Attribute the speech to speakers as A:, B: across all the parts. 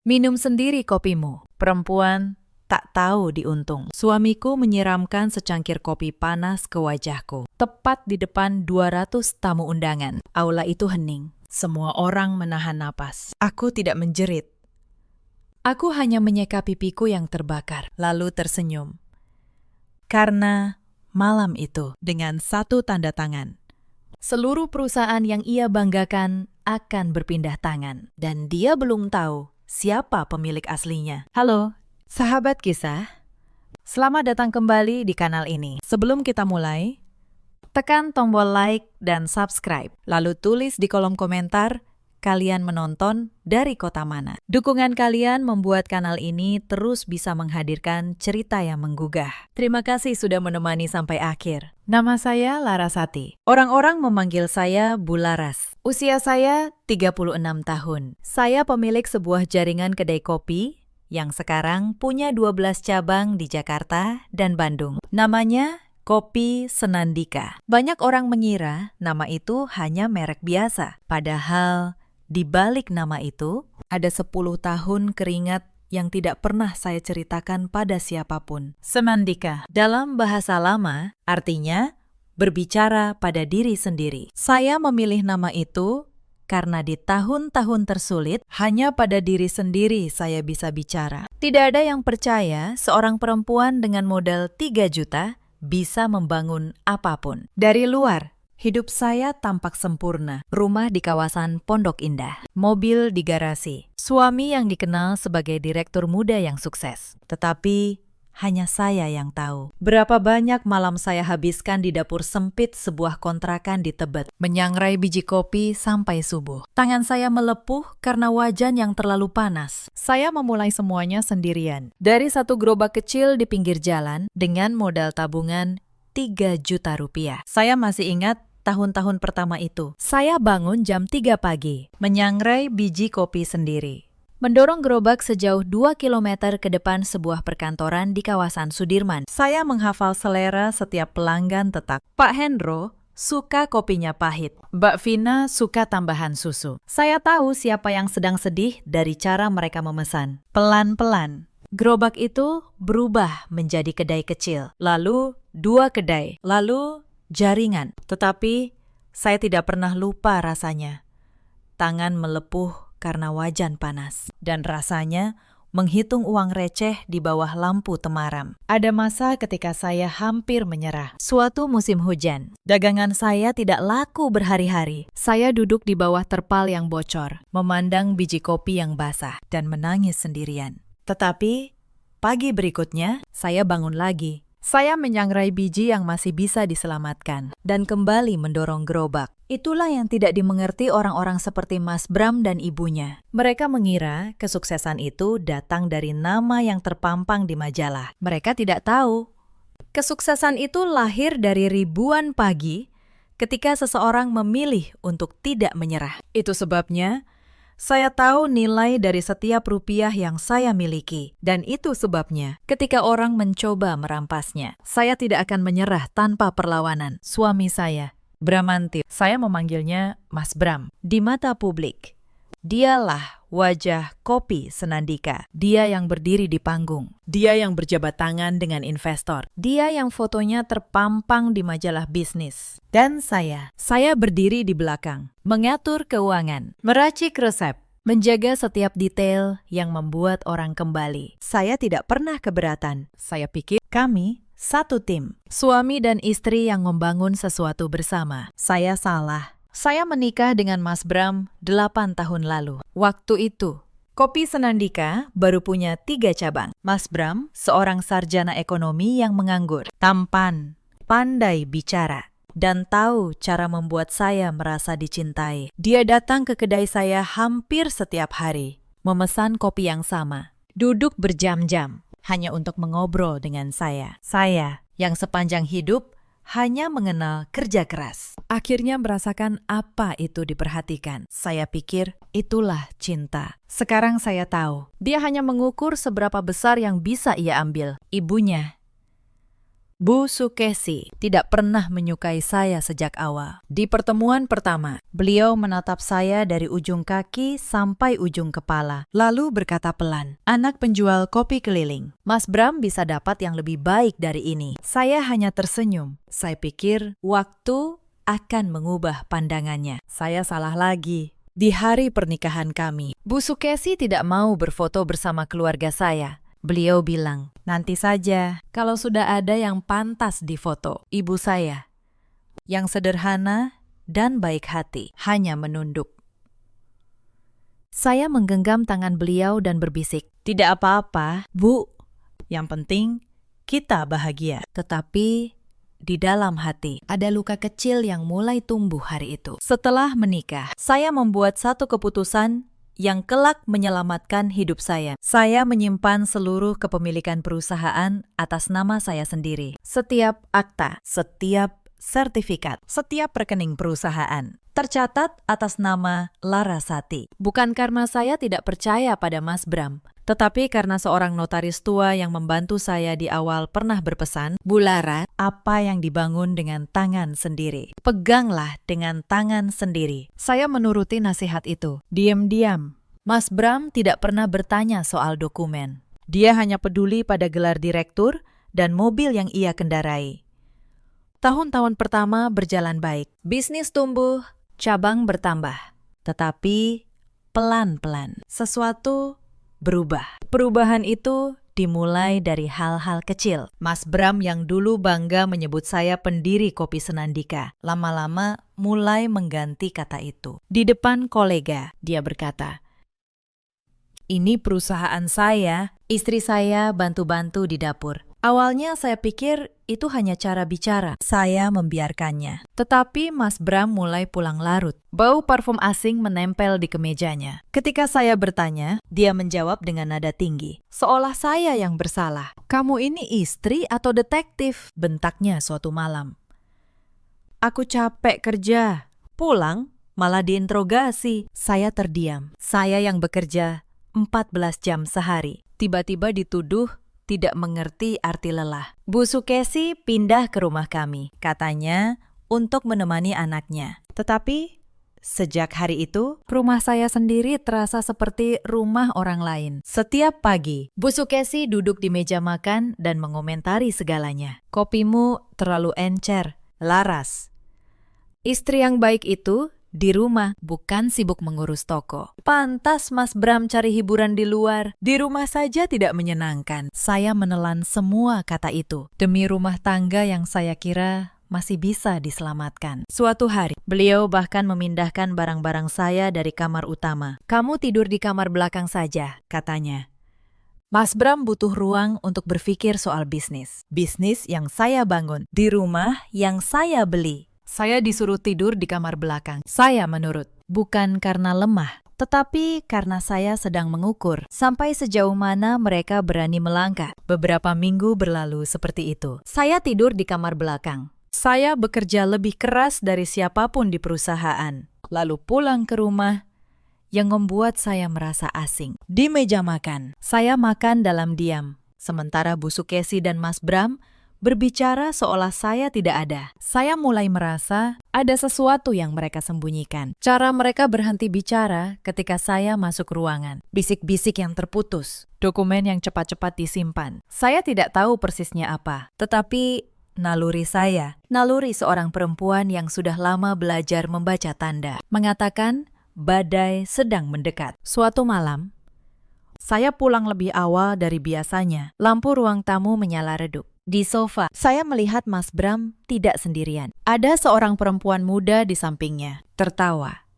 A: Minum sendiri kopimu. Perempuan tak tahu diuntung. Suamiku menyiramkan secangkir kopi panas ke wajahku. Tepat di depan 200 tamu undangan. Aula itu hening. Semua orang menahan napas. Aku tidak menjerit. Aku hanya menyeka pipiku yang terbakar, lalu tersenyum. Karena malam itu, dengan satu tanda tangan, seluruh perusahaan yang ia banggakan akan berpindah tangan. Dan dia belum tahu siapa pemilik aslinya. Halo, sahabat kisah. Selamat datang kembali di kanal ini. Sebelum kita mulai, tekan tombol like dan subscribe. Lalu tulis di kolom komentar kalian menonton dari kota mana. Dukungan kalian membuat kanal ini terus bisa menghadirkan cerita yang menggugah. Terima kasih sudah menemani sampai akhir. Nama saya Larasati. Orang-orang memanggil saya Bu Laras. Usia saya 36 tahun. Saya pemilik sebuah jaringan kedai kopi yang sekarang punya 12 cabang di Jakarta dan Bandung. Namanya Kopi Senandika. Banyak orang mengira nama itu hanya merek biasa. Padahal di balik nama itu, ada 10 tahun keringat yang tidak pernah saya ceritakan pada siapapun. Semandika, dalam bahasa lama, artinya berbicara pada diri sendiri. Saya memilih nama itu karena di tahun-tahun tersulit, hanya pada diri sendiri saya bisa bicara. Tidak ada yang percaya seorang perempuan dengan modal 3 juta bisa membangun apapun. Dari luar, hidup saya tampak sempurna. Rumah di kawasan Pondok Indah, mobil di garasi, suami yang dikenal sebagai direktur muda yang sukses. Tetapi hanya saya yang tahu berapa banyak malam saya habiskan di dapur sempit sebuah kontrakan di Tebet, menyangrai biji kopi sampai subuh. Tangan saya melepuh karena wajan yang terlalu panas. Saya memulai semuanya sendirian. Dari satu gerobak kecil di pinggir jalan dengan modal tabungan 3 juta rupiah. Saya masih ingat tahun-tahun pertama itu. Saya bangun jam 3 pagi, menyangrai biji kopi sendiri. Mendorong gerobak sejauh 2 km ke depan sebuah perkantoran di kawasan Sudirman. Saya menghafal selera setiap pelanggan tetap. Pak Hendro suka kopinya pahit. Mbak Vina suka tambahan susu. Saya tahu siapa yang sedang sedih dari cara mereka memesan. Pelan-pelan, gerobak itu berubah menjadi kedai kecil. Lalu 2 kedai. Lalu jaringan. Tetapi saya tidak pernah lupa rasanya. Tangan melepuh karena wajan panas. Dan rasanya menghitung uang receh di bawah lampu temaram. Ada masa ketika saya hampir menyerah. Suatu musim hujan. Dagangan saya tidak laku berhari-hari. Saya duduk di bawah terpal yang bocor, memandang biji kopi yang basah, dan menangis sendirian. Tetapi pagi berikutnya, saya bangun lagi. Saya menyangrai biji yang masih bisa diselamatkan dan kembali mendorong gerobak. Itulah yang tidak dimengerti orang-orang seperti Mas Bram dan ibunya. Mereka mengira kesuksesan itu datang dari nama yang terpampang di majalah. Mereka tidak tahu. Kesuksesan itu lahir dari ribuan pagi ketika seseorang memilih untuk tidak menyerah. Itu sebabnya saya tahu nilai dari setiap rupiah yang saya miliki. Dan itu sebabnya ketika orang mencoba merampasnya, saya tidak akan menyerah tanpa perlawanan. Suami saya, Bramanti, saya memanggilnya Mas Bram. Di mata publik, dialah wajah Kopi Senandika. Dia yang berdiri di panggung. Dia yang berjabat tangan dengan investor. Dia yang fotonya terpampang di majalah bisnis. Dan saya berdiri di belakang, mengatur keuangan, meracik resep, menjaga setiap detail yang membuat orang kembali. Saya tidak pernah keberatan. Saya pikir kami satu tim, suami dan istri yang membangun sesuatu bersama. Saya salah. Saya menikah dengan Mas Bram 8 tahun lalu. Waktu itu, Kopi Senandika baru punya 3 cabang. Mas Bram, seorang sarjana ekonomi yang menganggur, tampan, pandai bicara, dan tahu cara membuat saya merasa dicintai. Dia datang ke kedai saya hampir setiap hari, memesan kopi yang sama, duduk berjam-jam, hanya untuk mengobrol dengan saya. Saya, yang sepanjang hidup hanya mengenal kerja keras, akhirnya merasakan apa itu diperhatikan. Saya pikir itulah cinta. Sekarang saya tahu, dia hanya mengukur seberapa besar yang bisa ia ambil. Ibunya Bu Sukesi tidak pernah menyukai saya sejak awal. Di pertemuan pertama, beliau menatap saya dari ujung kaki sampai ujung kepala, lalu berkata pelan, "Anak penjual kopi keliling, Mas Bram bisa dapat yang lebih baik dari ini." Saya hanya tersenyum. Saya pikir waktu akan mengubah pandangannya. Saya salah lagi. Di hari pernikahan kami, Bu Sukesi tidak mau berfoto bersama keluarga saya. Beliau bilang, "Nanti saja, kalau sudah ada yang pantas difoto." Ibu saya, yang sederhana dan baik hati, hanya menunduk. Saya menggenggam tangan beliau dan berbisik, "Tidak apa-apa, Bu. Yang penting kita bahagia." Tetapi di dalam hati ada luka kecil yang mulai tumbuh hari itu. Setelah menikah, saya membuat satu keputusan yang kelak menyelamatkan hidup saya. Saya menyimpan seluruh kepemilikan perusahaan atas nama saya sendiri. Setiap akta, setiap sertifikat, setiap rekening perusahaan tercatat atas nama Larasati. Bukan karena saya tidak percaya pada Mas Bram, tetapi karena seorang notaris tua yang membantu saya di awal pernah berpesan, "Bu Lara, apa yang dibangun dengan tangan sendiri, peganglah dengan tangan sendiri." Saya menuruti nasihat itu. Diam-diam, Mas Bram tidak pernah bertanya soal dokumen. Dia hanya peduli pada gelar direktur dan mobil yang ia kendarai. Tahun-tahun pertama berjalan baik. Bisnis tumbuh, cabang bertambah. Tetapi pelan-pelan sesuatu berubah. Perubahan itu dimulai dari hal-hal kecil. Mas Bram yang dulu bangga menyebut saya pendiri Kopi Senandika, lama-lama mulai mengganti kata itu. Di depan kolega, dia berkata, "Ini perusahaan saya." Istri saya bantu-bantu di dapur. Awalnya saya pikir itu hanya cara bicara. Saya membiarkannya. Tetapi Mas Bram mulai pulang larut. Bau parfum asing menempel di kemejanya. Ketika saya bertanya, dia menjawab dengan nada tinggi, seolah saya yang bersalah. "Kamu ini istri atau detektif?" bentaknya suatu malam. "Aku capek kerja. Pulang malah diinterogasi." Saya terdiam. Saya yang bekerja 14 jam sehari. Tiba-tiba dituduh tidak mengerti arti lelah. Bu Sukesi pindah ke rumah kami, katanya untuk menemani anaknya. Tetapi sejak hari itu, rumah saya sendiri terasa seperti rumah orang lain. Setiap pagi, Bu Sukesi duduk di meja makan dan mengomentari segalanya. "Kopimu terlalu encer, Laras." Istri yang baik itu di rumah, bukan sibuk mengurus toko. Pantas Mas Bram cari hiburan di luar. Di rumah saja tidak menyenangkan. Saya menelan semua kata itu demi rumah tangga yang saya kira masih bisa diselamatkan. Suatu hari, beliau bahkan memindahkan barang-barang saya dari kamar utama. "Kamu tidur di kamar belakang saja," katanya. Mas Bram butuh ruang untuk berpikir soal bisnis. Bisnis yang saya bangun, di rumah yang saya beli. Saya disuruh tidur di kamar belakang. Saya menurut, bukan karena lemah, tetapi karena saya sedang mengukur sampai sejauh mana mereka berani melangkah. Beberapa minggu berlalu seperti itu. Saya tidur di kamar belakang. Saya bekerja lebih keras dari siapapun di perusahaan. Lalu pulang ke rumah yang membuat saya merasa asing. Di meja makan, saya makan dalam diam. Sementara Bu Sukesi dan Mas Bram berbicara seolah saya tidak ada. Saya mulai merasa ada sesuatu yang mereka sembunyikan. Cara mereka berhenti bicara ketika saya masuk ruangan. Bisik-bisik yang terputus. Dokumen yang cepat-cepat disimpan. Saya tidak tahu persisnya apa. Tetapi naluri saya, naluri seorang perempuan yang sudah lama belajar membaca tanda, mengatakan badai sedang mendekat. Suatu malam, saya pulang lebih awal dari biasanya. Lampu ruang tamu menyala redup. Di sofa, saya melihat Mas Bram tidak sendirian. Ada seorang perempuan muda di sampingnya, tertawa.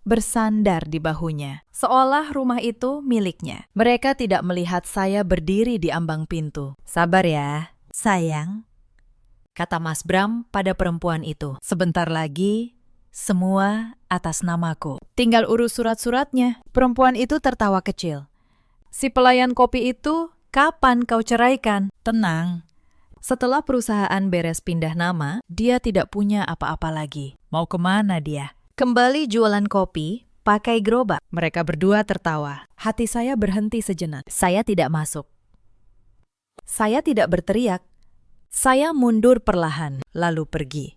A: Bersandar di bahunya, seolah rumah itu miliknya. Mereka tidak melihat saya berdiri di ambang pintu. "Sabar ya, sayang," kata Mas Bram pada perempuan itu. "Sebentar lagi, semua atas namaku. Tinggal urus surat-suratnya." Perempuan itu tertawa kecil. "Si pelayan kopi itu, kapan kau ceraikan?" "Tenang. Setelah perusahaan beres pindah nama, dia tidak punya apa-apa lagi. Mau kemana dia?" "Kembali jualan kopi, pakai gerobak." Mereka berdua tertawa. Hati saya berhenti sejenak. Saya tidak masuk. Saya tidak berteriak. Saya mundur perlahan, lalu pergi.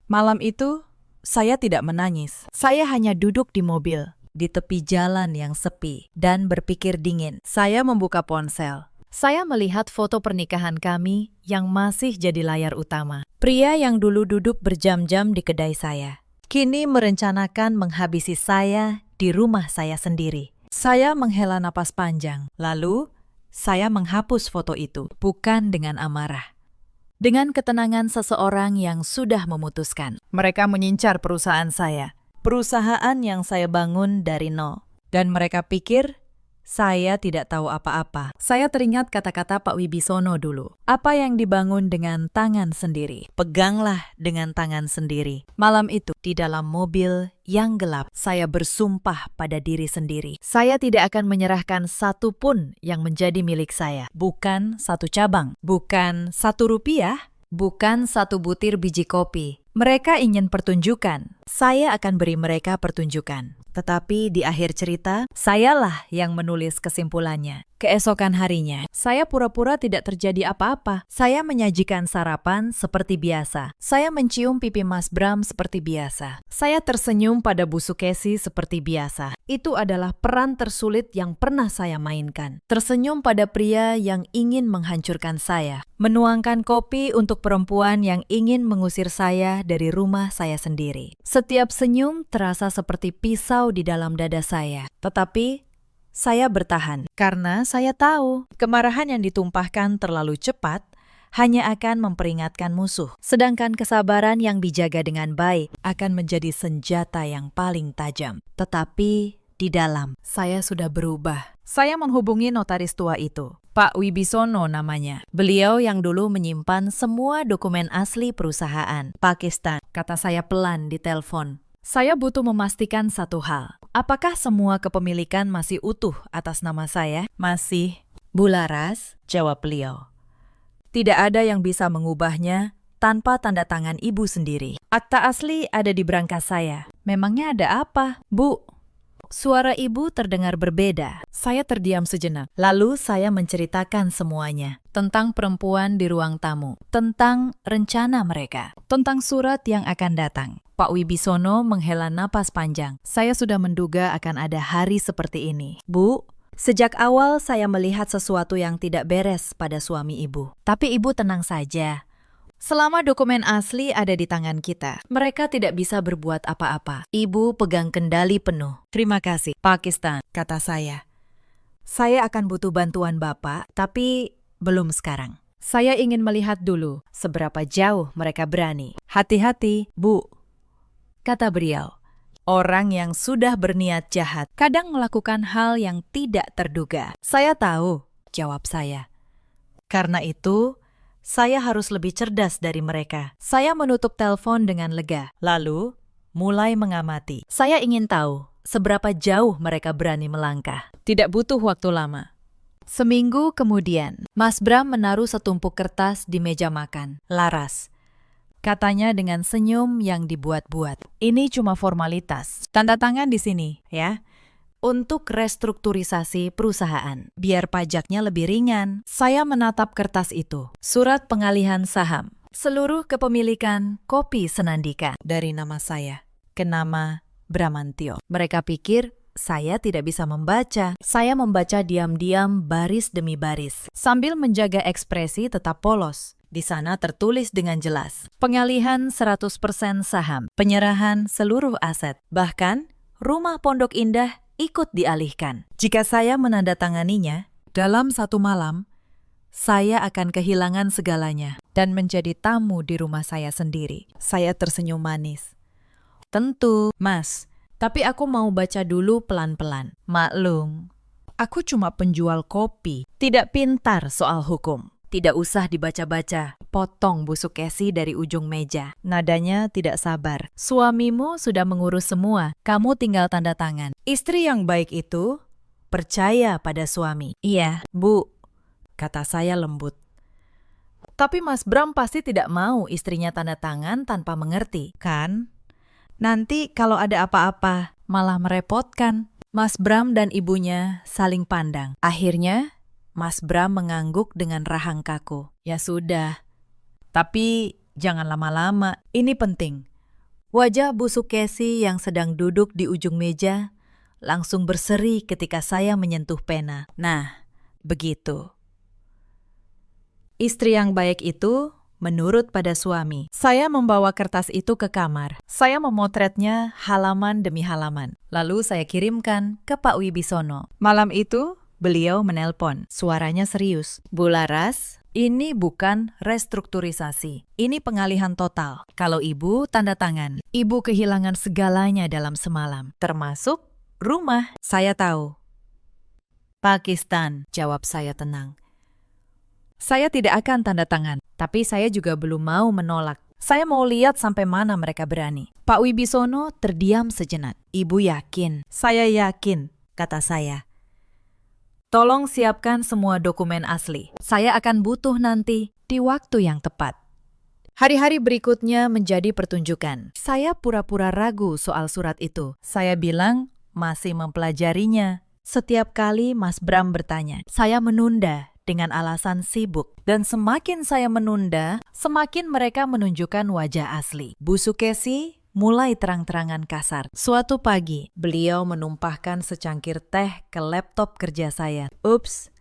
A: Malam itu, saya tidak menangis. Saya hanya duduk di mobil, di tepi jalan yang sepi, dan berpikir dingin. Saya membuka ponsel. Saya melihat foto pernikahan kami yang masih jadi layar utama. Pria yang dulu duduk berjam-jam di kedai saya, kini merencanakan menghabisi saya di rumah saya sendiri. Saya menghela napas panjang, lalu saya menghapus foto itu, bukan dengan amarah. Dengan ketenangan seseorang yang sudah memutuskan. Mereka mengincar perusahaan saya, perusahaan yang saya bangun dari nol. Dan mereka pikir saya tidak tahu apa-apa. Saya teringat kata-kata Pak Wibisono dulu. Apa yang dibangun dengan tangan sendiri, peganglah dengan tangan sendiri. Malam itu, di dalam mobil yang gelap, saya bersumpah pada diri sendiri. Saya tidak akan menyerahkan satu pun yang menjadi milik saya. Bukan satu cabang, bukan Rp1, bukan satu butir biji kopi. Mereka ingin pertunjukan. Saya akan beri mereka pertunjukan. Tetapi di akhir cerita, sayalah yang menulis kesimpulannya. Keesokan harinya, saya pura-pura tidak terjadi apa-apa. Saya menyajikan sarapan seperti biasa. Saya mencium pipi Mas Bram seperti biasa. Saya tersenyum pada Bu Sukesi seperti biasa. Itu adalah peran tersulit yang pernah saya mainkan. Tersenyum pada pria yang ingin menghancurkan saya. Menuangkan kopi untuk perempuan yang ingin mengusir saya dari rumah saya sendiri. Setiap senyum terasa seperti pisau di dalam dada saya. Tetapi saya bertahan karena saya tahu kemarahan yang ditumpahkan terlalu cepat hanya akan memperingatkan musuh. Sedangkan kesabaran yang dijaga dengan baik akan menjadi senjata yang paling tajam. Tetapi di dalam, saya sudah berubah. Saya menghubungi notaris tua itu. Pak Wibisono namanya. Beliau yang dulu menyimpan semua dokumen asli perusahaan Pakistan. Kata saya pelan di telepon. Saya butuh memastikan satu hal. Apakah semua kepemilikan masih utuh atas nama saya? Masih. Bularas, jawab beliau. Tidak ada yang bisa mengubahnya tanpa tanda tangan ibu sendiri. Akta asli ada di brankas saya. Memangnya ada apa, Bu? Suara ibu terdengar berbeda. Saya terdiam sejenak. Lalu saya menceritakan semuanya. Tentang perempuan di ruang tamu. Tentang rencana mereka. Tentang surat yang akan datang. Pak Wibisono menghela napas panjang. Saya sudah menduga akan ada hari seperti ini. Bu, sejak awal saya melihat sesuatu yang tidak beres pada suami ibu. Tapi ibu tenang saja. Selama dokumen asli ada di tangan kita, mereka tidak bisa berbuat apa-apa. Ibu pegang kendali penuh. Terima kasih, Pakistan, kata saya. Saya akan butuh bantuan Bapak, tapi belum sekarang. Saya ingin melihat dulu seberapa jauh mereka berani. Hati-hati, Bu, kata beliau. Orang yang sudah berniat jahat kadang melakukan hal yang tidak terduga. Saya tahu, jawab saya. Karena itu, saya harus lebih cerdas dari mereka. Saya menutup telepon dengan lega, lalu mulai mengamati. Saya ingin tahu seberapa jauh mereka berani melangkah. Tidak butuh waktu lama. Seminggu kemudian, Mas Bram menaruh setumpuk kertas di meja makan. Laras, katanya dengan senyum yang dibuat-buat. Ini cuma formalitas. Tanda tangan di sini, ya. Untuk restrukturisasi perusahaan, biar pajaknya lebih ringan. Saya menatap kertas itu. Surat pengalihan saham. Seluruh kepemilikan Kopi Senandika dari nama saya ke nama Bramantio. Mereka pikir saya tidak bisa membaca. Saya membaca diam-diam baris demi baris, sambil menjaga ekspresi tetap polos. Di sana tertulis dengan jelas, pengalihan 100% saham, penyerahan seluruh aset, bahkan rumah Pondok Indah ikut dialihkan. Jika saya menandatanganinya, dalam satu malam, saya akan kehilangan segalanya dan menjadi tamu di rumah saya sendiri. Saya tersenyum manis. Tentu, Mas, tapi aku mau baca dulu pelan-pelan. Maklum, aku cuma penjual kopi, tidak pintar soal hukum. Tidak usah dibaca-baca, potong Bu Sukesi dari ujung meja. Nadanya tidak sabar. Suamimu sudah mengurus semua, kamu tinggal tanda tangan. Istri yang baik itu percaya pada suami. Iya, Bu, kata saya lembut. Tapi Mas Bram pasti tidak mau istrinya tanda tangan tanpa mengerti, kan? Nanti kalau ada apa-apa, malah merepotkan. Mas Bram dan ibunya saling pandang. Akhirnya, Mas Bram mengangguk dengan rahang kaku. Ya sudah, tapi jangan lama-lama, ini penting. Wajah Bu Sukesi yang sedang duduk di ujung meja langsung berseri ketika saya menyentuh pena. Nah, begitu. Istri yang baik itu menurut pada suami. Saya membawa kertas itu ke kamar. Saya memotretnya halaman demi halaman. Lalu saya kirimkan ke Pak Wibisono. Malam itu, beliau menelpon. Suaranya serius. Bu Laras, ini bukan restrukturisasi. Ini pengalihan total. Kalau ibu tanda tangan, ibu kehilangan segalanya dalam semalam. Termasuk rumah. Saya tahu. Pakistan, jawab saya tenang. Saya tidak akan tanda tangan, tapi saya juga belum mau menolak. Saya mau lihat sampai mana mereka berani. Pak Wibisono terdiam sejenak. Ibu yakin? Saya yakin, kata saya. Tolong siapkan semua dokumen asli. Saya akan butuh nanti di waktu yang tepat. Hari-hari berikutnya menjadi pertunjukan. Saya pura-pura ragu soal surat itu. Saya bilang masih mempelajarinya. Setiap kali Mas Bram bertanya, saya menunda dengan alasan sibuk. Dan semakin saya menunda, semakin mereka menunjukkan wajah asli. Bu Sukesi mulai terang-terangan kasar. Suatu pagi, beliau menumpahkan secangkir teh ke laptop kerja saya. Ups,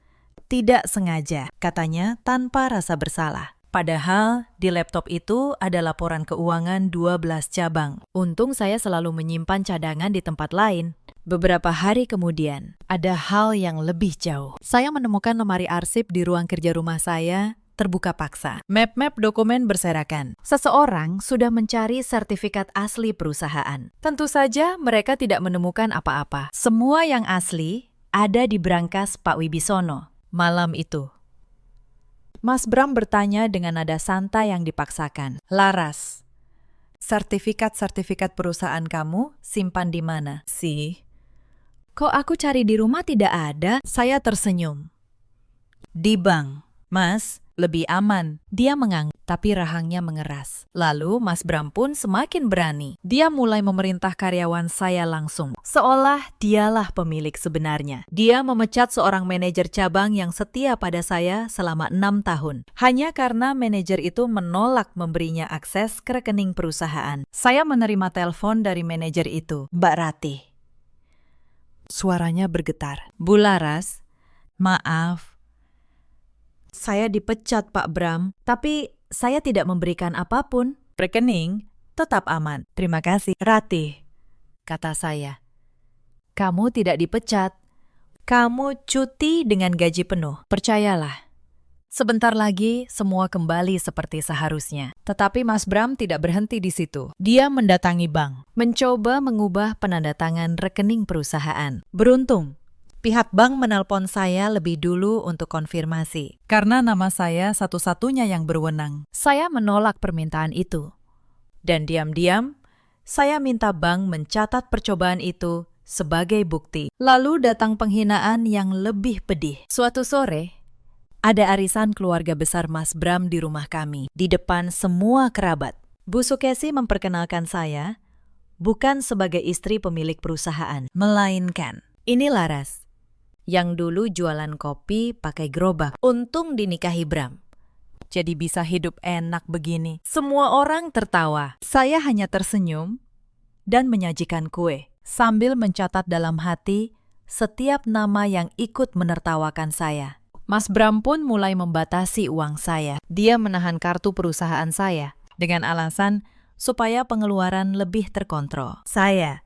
A: tidak sengaja, katanya tanpa rasa bersalah. Padahal di laptop itu ada laporan keuangan 12 cabang. Untung saya selalu menyimpan cadangan di tempat lain. Beberapa hari kemudian, ada hal yang lebih jauh. Saya menemukan lemari arsip di ruang kerja rumah saya, terbuka paksa. Map-map dokumen berserakan. Seseorang sudah mencari sertifikat asli perusahaan. Tentu saja mereka tidak menemukan apa-apa. Semua yang asli ada di brankas Pak Wibisono. Malam itu, Mas Bram bertanya dengan nada santai yang dipaksakan. Laras, sertifikat-sertifikat perusahaan kamu simpan di mana? Kok aku cari di rumah tidak ada? Saya tersenyum. Di bank. Mas, lebih aman. Dia mengangguk, tapi rahangnya mengeras. Lalu Mas Bram pun semakin berani. Dia mulai memerintah karyawan saya langsung. Seolah dialah pemilik sebenarnya. Dia memecat seorang manajer cabang yang setia pada saya selama 6 tahun. Hanya karena manajer itu menolak memberinya akses ke rekening perusahaan. Saya menerima telepon dari manajer itu, Mbak Ratih. Suaranya bergetar. Bu Laras, maaf. Saya dipecat, Pak Bram, tapi saya tidak memberikan apapun. Rekening tetap aman. Terima kasih. Ratih, kata saya. Kamu tidak dipecat. Kamu cuti dengan gaji penuh. Percayalah. Sebentar lagi semua kembali seperti seharusnya. Tetapi Mas Bram tidak berhenti di situ. Dia mendatangi bank, mencoba mengubah penandatangan rekening perusahaan. Beruntung, pihak bank menelpon saya lebih dulu untuk konfirmasi. Karena nama saya satu-satunya yang berwenang. Saya menolak permintaan itu. Dan diam-diam, saya minta bank mencatat percobaan itu sebagai bukti. Lalu datang penghinaan yang lebih pedih. Suatu sore, ada arisan keluarga besar Mas Bram di rumah kami, di depan semua kerabat. Bu Sukesi memperkenalkan saya, bukan sebagai istri pemilik perusahaan, melainkan, ini Laras, yang dulu jualan kopi pakai gerobak. Untung dinikahi Bram. Jadi bisa hidup enak begini. Semua orang tertawa. Saya hanya tersenyum dan menyajikan kue, sambil mencatat dalam hati setiap nama yang ikut menertawakan saya. Mas Bram pun mulai membatasi uang saya. Dia menahan kartu perusahaan saya dengan alasan supaya pengeluaran lebih terkontrol. Saya,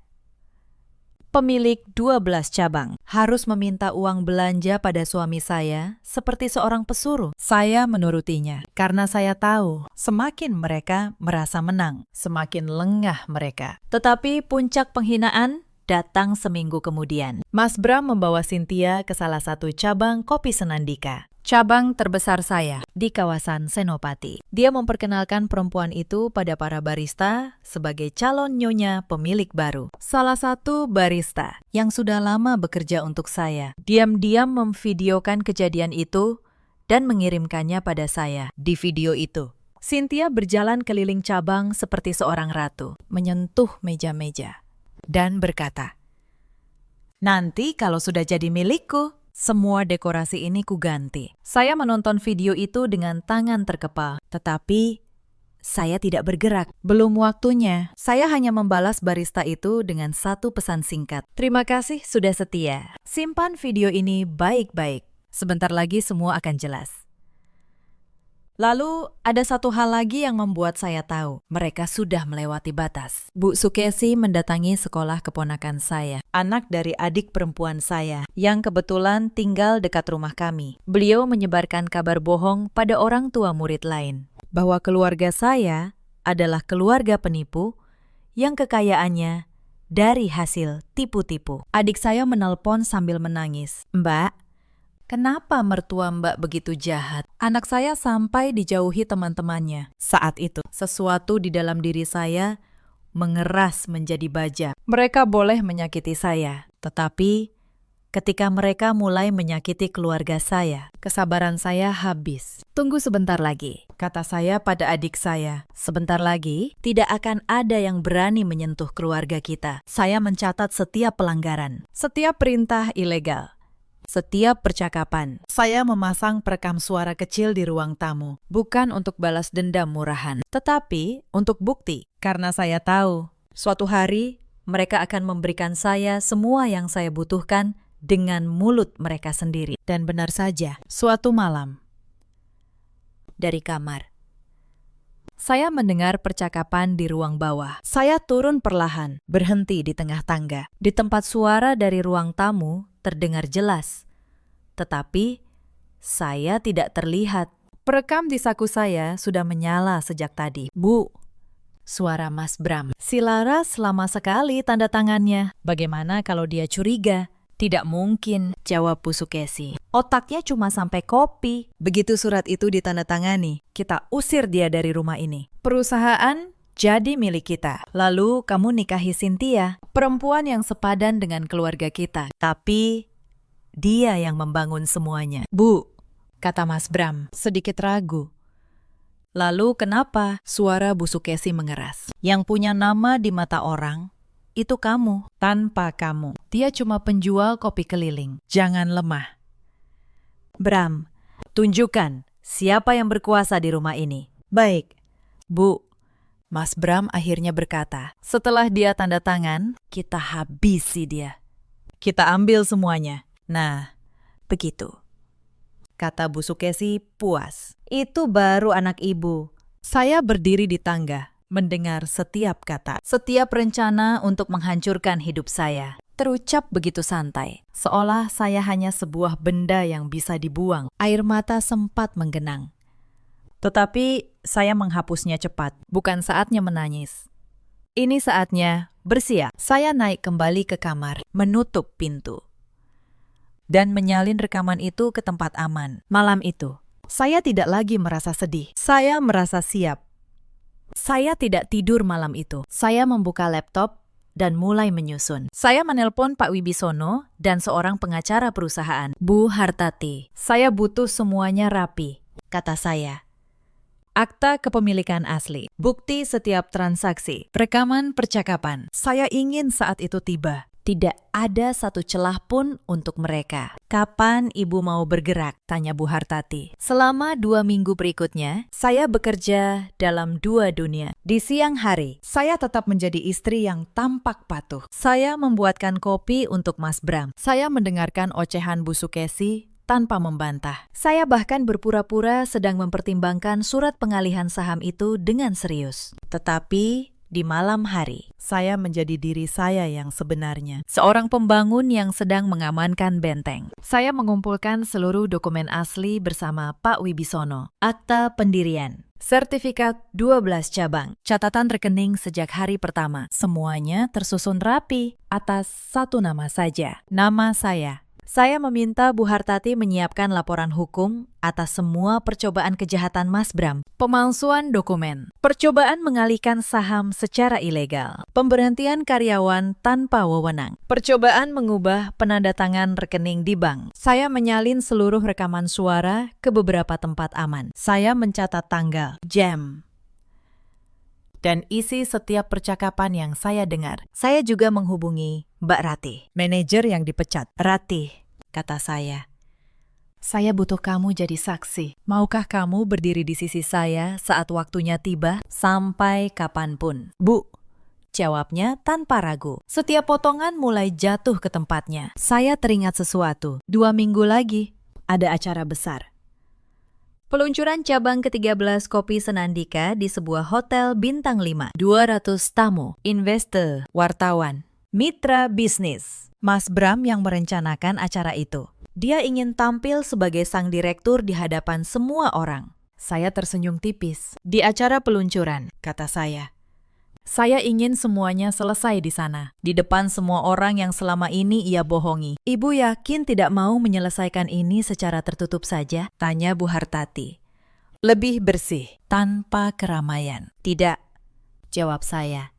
A: pemilik 12 cabang, harus meminta uang belanja pada suami saya seperti seorang pesuruh. Saya menurutinya karena saya tahu semakin mereka merasa menang, semakin lengah mereka. Tetapi puncak penghinaan datang seminggu kemudian. Mas Bram membawa Cynthia ke salah satu cabang kopi Senandika, cabang terbesar saya di kawasan Senopati. Dia memperkenalkan perempuan itu pada para barista sebagai calon nyonya pemilik baru. Salah satu barista yang sudah lama bekerja untuk saya diam-diam memvideokan kejadian itu dan mengirimkannya pada saya. Di video itu, Cynthia berjalan keliling cabang seperti seorang ratu, menyentuh meja-meja dan berkata, "Nanti kalau sudah jadi milikku, Semua dekorasi ini kuganti. Saya menonton video itu dengan tangan terkepal, tetapi saya tidak bergerak. Belum waktunya. Saya hanya membalas barista itu dengan satu pesan singkat. Terima kasih sudah setia. Simpan video ini baik-baik. Sebentar lagi semua akan jelas. Lalu ada satu hal lagi yang membuat saya tahu mereka sudah melewati batas. Bu Sukesi mendatangi sekolah keponakan saya, anak dari adik perempuan saya, yang kebetulan tinggal dekat rumah kami. Beliau menyebarkan kabar bohong pada orang tua murid lain, bahwa keluarga saya adalah keluarga penipu yang kekayaannya dari hasil tipu-tipu. Adik saya menelpon sambil menangis. Mbak, kenapa mertua Mbak begitu jahat? Anak saya sampai dijauhi teman-temannya. Saat itu, sesuatu di dalam diri saya mengeras menjadi baja. Mereka boleh menyakiti saya, tetapi ketika mereka mulai menyakiti keluarga saya, kesabaran saya habis. Tunggu sebentar lagi, kata saya pada adik saya. Sebentar lagi, tidak akan ada yang berani menyentuh keluarga kita. Saya mencatat setiap pelanggaran, setiap perintah ilegal, setiap percakapan. Saya memasang perekam suara kecil di ruang tamu, bukan untuk balas dendam murahan, tetapi untuk bukti. Karena saya tahu, suatu hari mereka akan memberikan saya semua yang saya butuhkan dengan mulut mereka sendiri. Dan benar saja, suatu malam, dari kamar, saya mendengar percakapan di ruang bawah. Saya turun perlahan, berhenti di tengah tangga. Di tempat suara dari ruang tamu terdengar jelas, tetapi saya tidak terlihat. Perekam di saku saya sudah menyala sejak tadi. Bu, suara Mas Bram. Si Laras lama sekali tanda tangannya. Bagaimana kalau dia curiga? Tidak mungkin, jawab Bu Sukesi. Otaknya cuma sampai kopi. Begitu surat itu ditandatangani, kita usir dia dari rumah ini. Perusahaan jadi milik kita. Lalu kamu nikahi Cynthia, perempuan yang sepadan dengan keluarga kita. Tapi dia yang membangun semuanya. Bu, kata Mas Bram, sedikit ragu. Lalu kenapa? Suara Bu Sukesi mengeras. Yang punya nama di mata orang, itu kamu. Tanpa kamu, dia cuma penjual kopi keliling. Jangan lemah. Bram, tunjukkan siapa yang berkuasa di rumah ini. Baik, Bu. Mas Bram akhirnya berkata, setelah dia tanda tangan, kita habisi dia. Kita ambil semuanya. Nah, begitu, kata Bu Sukesi puas. Itu baru anak ibu. Saya berdiri di tangga, mendengar setiap kata, setiap rencana untuk menghancurkan hidup saya. Terucap begitu santai, seolah saya hanya sebuah benda yang bisa dibuang. Air mata sempat menggenang. Tetapi saya menghapusnya cepat. Bukan saatnya menangis. Ini saatnya bersiap. Saya naik kembali ke kamar, menutup pintu, dan menyalin rekaman itu ke tempat aman. Malam itu, saya tidak lagi merasa sedih. Saya merasa siap. Saya tidak tidur malam itu. Saya membuka laptop dan mulai menyusun. Saya menelpon Pak Wibisono dan seorang pengacara perusahaan. Bu Hartati, saya butuh semuanya rapi, kata saya. Akta kepemilikan asli, bukti setiap transaksi, rekaman percakapan. Saya ingin saat itu tiba. Tidak ada satu celah pun untuk mereka. Kapan ibu mau bergerak? Tanya Bu Hartati. Selama 2 minggu berikutnya, saya bekerja dalam 2 dunia. Di siang hari, saya tetap menjadi istri yang tampak patuh. Saya membuatkan kopi untuk Mas Bram. Saya mendengarkan ocehan Bu Sukesi tanpa membantah. Saya bahkan berpura-pura sedang mempertimbangkan surat pengalihan saham itu dengan serius. Tetapi di malam hari, saya menjadi diri saya yang sebenarnya. Seorang pembangun yang sedang mengamankan benteng. Saya mengumpulkan seluruh dokumen asli bersama Pak Wibisono. Akta pendirian, sertifikat 12 cabang, catatan rekening sejak hari pertama. Semuanya tersusun rapi atas satu nama saja. Nama saya. Saya meminta Bu Hartati menyiapkan laporan hukum atas semua percobaan kejahatan Mas Bram. Pemalsuan dokumen, percobaan mengalihkan saham secara ilegal, pemberhentian karyawan tanpa wewenang, percobaan mengubah penandatangan rekening di bank. Saya menyalin seluruh rekaman suara ke beberapa tempat aman. Saya mencatat tanggal, jam, dan isi setiap percakapan yang saya dengar. Saya juga menghubungi Mbak Ratih, manajer yang dipecat. Ratih, kata saya. Saya butuh kamu jadi saksi. Maukah kamu berdiri di sisi saya saat waktunya tiba, sampai kapanpun? Bu, jawabnya tanpa ragu. Setiap potongan mulai jatuh ke tempatnya. Saya teringat sesuatu. 2 minggu lagi, ada acara besar. Peluncuran cabang ke-13 Kopi Senandika di sebuah hotel bintang 5. 200 tamu, investor, wartawan, mitra bisnis. Mas Bram yang merencanakan acara itu. Dia ingin tampil sebagai sang direktur di hadapan semua orang. Saya tersenyum tipis. Di acara peluncuran, kata saya. Saya ingin semuanya selesai di sana, di depan semua orang yang selama ini ia bohongi. Ibu yakin tidak mau menyelesaikan ini secara tertutup saja? Tanya Bu Hartati. Lebih bersih, tanpa keramaian. Tidak, jawab saya.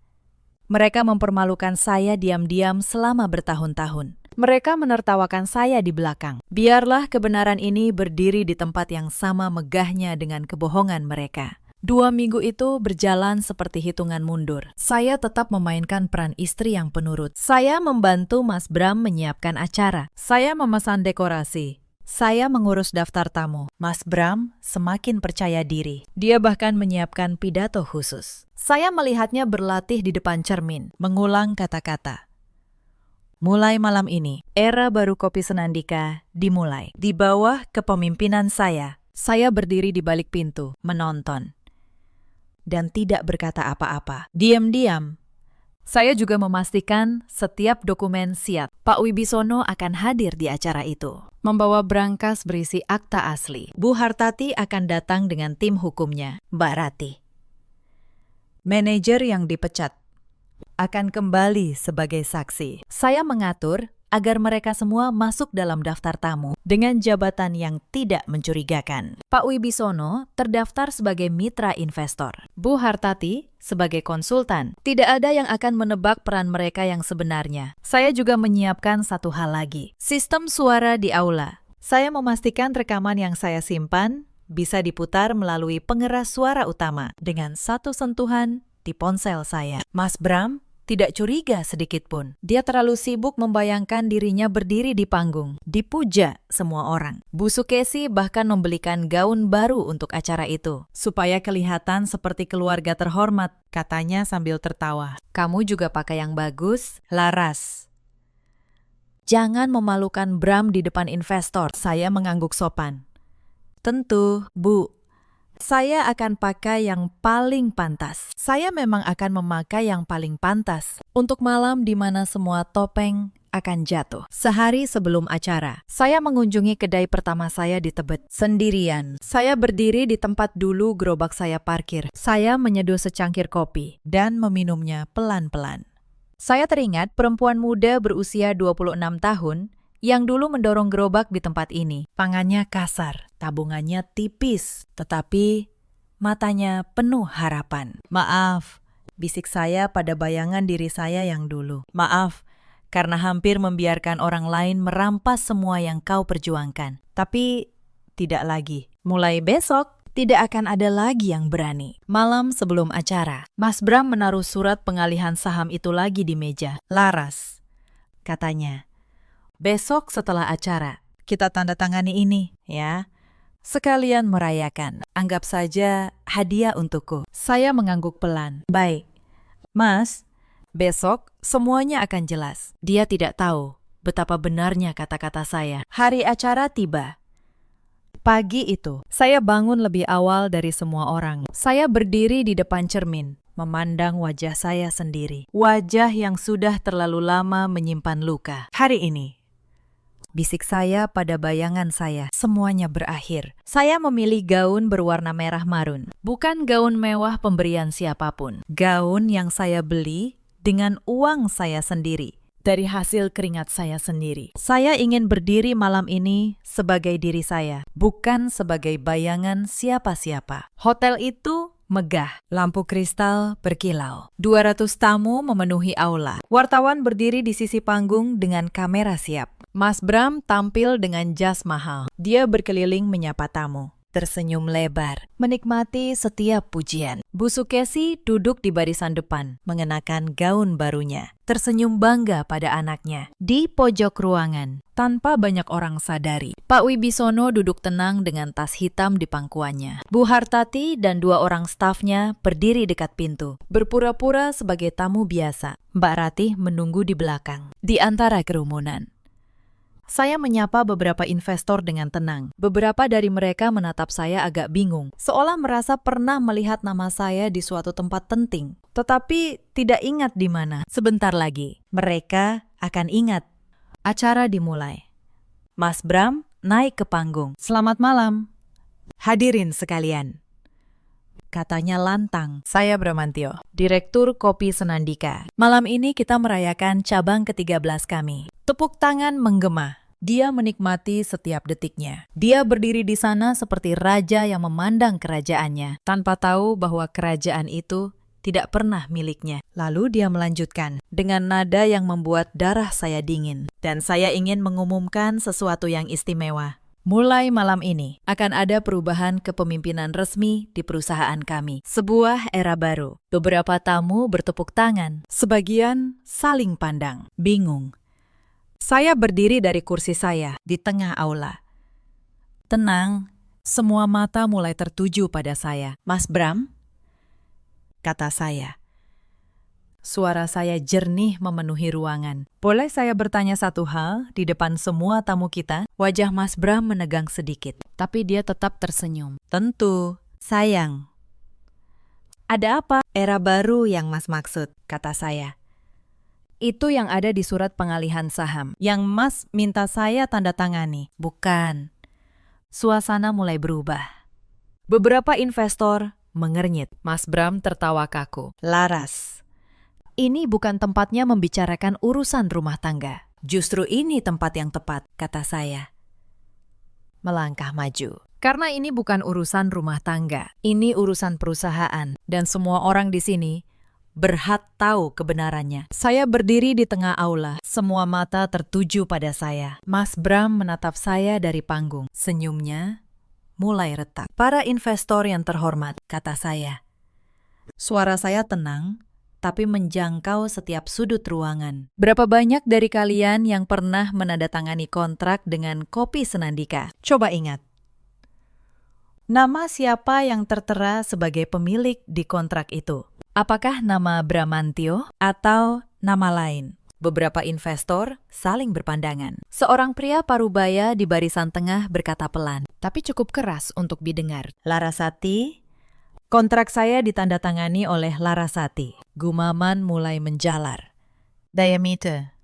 A: Mereka mempermalukan saya diam-diam selama bertahun-tahun. Mereka menertawakan saya di belakang. Biarlah kebenaran ini berdiri di tempat yang sama megahnya dengan kebohongan mereka. 2 minggu itu berjalan seperti hitungan mundur. Saya tetap memainkan peran istri yang penurut. Saya membantu Mas Bram menyiapkan acara. Saya memesan dekorasi. Saya mengurus daftar tamu. Mas Bram semakin percaya diri. Dia bahkan menyiapkan pidato khusus. Saya melihatnya berlatih di depan cermin, mengulang kata-kata. Mulai malam ini, era baru Kopi Senandika dimulai. Di bawah kepemimpinan saya berdiri di balik pintu, menonton. Dan tidak berkata apa-apa. Diam-diam. Saya juga memastikan setiap dokumen siap. Pak Wibisono akan hadir di acara itu, membawa brankas berisi akta asli. Bu Hartati akan datang dengan tim hukumnya, Mbak Rati. Manajer yang dipecat akan kembali sebagai saksi. Saya mengatur agar mereka semua masuk dalam daftar tamu dengan jabatan yang tidak mencurigakan. Pak Wibisono terdaftar sebagai mitra investor. Bu Hartati sebagai konsultan. Tidak ada yang akan menebak peran mereka yang sebenarnya. Saya juga menyiapkan satu hal lagi. Sistem suara di aula. Saya memastikan rekaman yang saya simpan bisa diputar melalui pengeras suara utama dengan satu sentuhan di ponsel saya. Mas Bram tidak curiga sedikit pun. Dia terlalu sibuk membayangkan dirinya berdiri di panggung, dipuja semua orang. Bu Sukesi bahkan membelikan gaun baru untuk acara itu, supaya kelihatan seperti keluarga terhormat, katanya sambil tertawa. Kamu juga pakai yang bagus, Laras. Jangan memalukan Bram di depan investor. Saya mengangguk sopan. Tentu, Bu. Saya akan pakai yang paling pantas. Saya memang akan memakai yang paling pantas untuk malam di mana semua topeng akan jatuh. Sehari sebelum acara, saya mengunjungi kedai pertama saya di Tebet sendirian. Saya berdiri di tempat dulu gerobak saya parkir. Saya menyeduh secangkir kopi dan meminumnya pelan-pelan. Saya teringat perempuan muda berusia 26 tahun yang dulu mendorong gerobak di tempat ini. Tangannya kasar, tabungannya tipis, tetapi matanya penuh harapan. Maaf, bisik saya pada bayangan diri saya yang dulu. Maaf, karena hampir membiarkan orang lain merampas semua yang kau perjuangkan. Tapi tidak lagi. Mulai besok, tidak akan ada lagi yang berani. Malam sebelum acara, Mas Bram menaruh surat pengalihan saham itu lagi di meja. Laras, katanya. Besok setelah acara, kita tanda tangani ini, ya. Sekalian merayakan. Anggap saja hadiah untukku. Saya mengangguk pelan. Baik. Mas, besok semuanya akan jelas. Dia tidak tahu betapa benarnya kata-kata saya. Hari acara tiba. Pagi itu, saya bangun lebih awal dari semua orang. Saya berdiri di depan cermin, memandang wajah saya sendiri. Wajah yang sudah terlalu lama menyimpan luka. Hari ini, bisik saya pada bayangan saya, semuanya berakhir. Saya memilih gaun berwarna merah marun. Bukan gaun mewah pemberian siapapun. Gaun yang saya beli dengan uang saya sendiri. Dari hasil keringat saya sendiri. Saya ingin berdiri malam ini sebagai diri saya, bukan sebagai bayangan siapa-siapa. Hotel itu megah, lampu kristal berkilau. 200 tamu memenuhi aula. Wartawan berdiri di sisi panggung dengan kamera siap. Mas Bram tampil dengan jas mahal. Dia berkeliling menyapa tamu. tersenyum lebar, menikmati setiap pujian. Bu Sukesi duduk di barisan depan, mengenakan gaun barunya, tersenyum bangga pada anaknya. Di pojok ruangan, tanpa banyak orang sadari, Pak Wibisono duduk tenang dengan tas hitam di pangkuannya. Bu Hartati dan 2 orang stafnya berdiri dekat pintu, berpura-pura sebagai tamu biasa. Mbak Ratih menunggu di belakang, di antara kerumunan. Saya menyapa beberapa investor dengan tenang. Beberapa dari mereka menatap saya agak bingung, seolah merasa pernah melihat nama saya di suatu tempat penting, tetapi tidak ingat di mana. Sebentar lagi, mereka akan ingat. Acara dimulai. Mas Bram naik ke panggung. Selamat malam, hadirin sekalian. Katanya lantang. Saya Bramantio, Direktur Kopi Senandika. Malam ini kita merayakan cabang ke-13 kami. Tepuk tangan menggema. Dia menikmati setiap detiknya. Dia berdiri di sana seperti raja yang memandang kerajaannya, tanpa tahu bahwa kerajaan itu tidak pernah miliknya. Lalu dia melanjutkan dengan nada yang membuat darah saya dingin. Dan saya ingin mengumumkan sesuatu yang istimewa. Mulai malam ini, akan ada perubahan kepemimpinan resmi di perusahaan kami. Sebuah era baru. Beberapa tamu bertepuk tangan. Sebagian saling pandang, bingung. Saya berdiri dari kursi saya di tengah aula. Tenang, semua mata mulai tertuju pada saya. Mas Bram, kata saya. Suara saya jernih memenuhi ruangan. Boleh saya bertanya satu hal di depan semua tamu kita? Wajah Mas Bram menegang sedikit, tapi dia tetap tersenyum. Tentu, sayang. Ada apa? Era baru yang Mas maksud, kata saya. Itu yang ada di surat pengalihan saham, yang Mas minta saya tanda tangani. Bukan. Suasana mulai berubah. Beberapa investor mengernyit. Mas Bram tertawa kaku. Laras. Ini bukan tempatnya membicarakan urusan rumah tangga. Justru ini tempat yang tepat, kata saya. Melangkah maju. Karena ini bukan urusan rumah tangga. Ini urusan perusahaan. Dan semua orang di sini berhak tahu kebenarannya. Saya berdiri di tengah aula. Semua mata tertuju pada saya. Mas Bram menatap saya dari panggung. Senyumnya mulai retak. Para investor yang terhormat, kata saya. Suara saya tenang, tapi menjangkau setiap sudut ruangan. Berapa banyak dari kalian yang pernah menandatangani kontrak dengan Kopi Senandika? Coba ingat. Nama siapa yang tertera sebagai pemilik di kontrak itu? Apakah nama Bramantio atau nama lain? Beberapa investor saling berpandangan. Seorang pria parubaya di barisan tengah berkata pelan, tapi cukup keras untuk didengar. Larasati, kontrak saya ditandatangani oleh Larasati. Gumaman mulai menjalar. Diameter.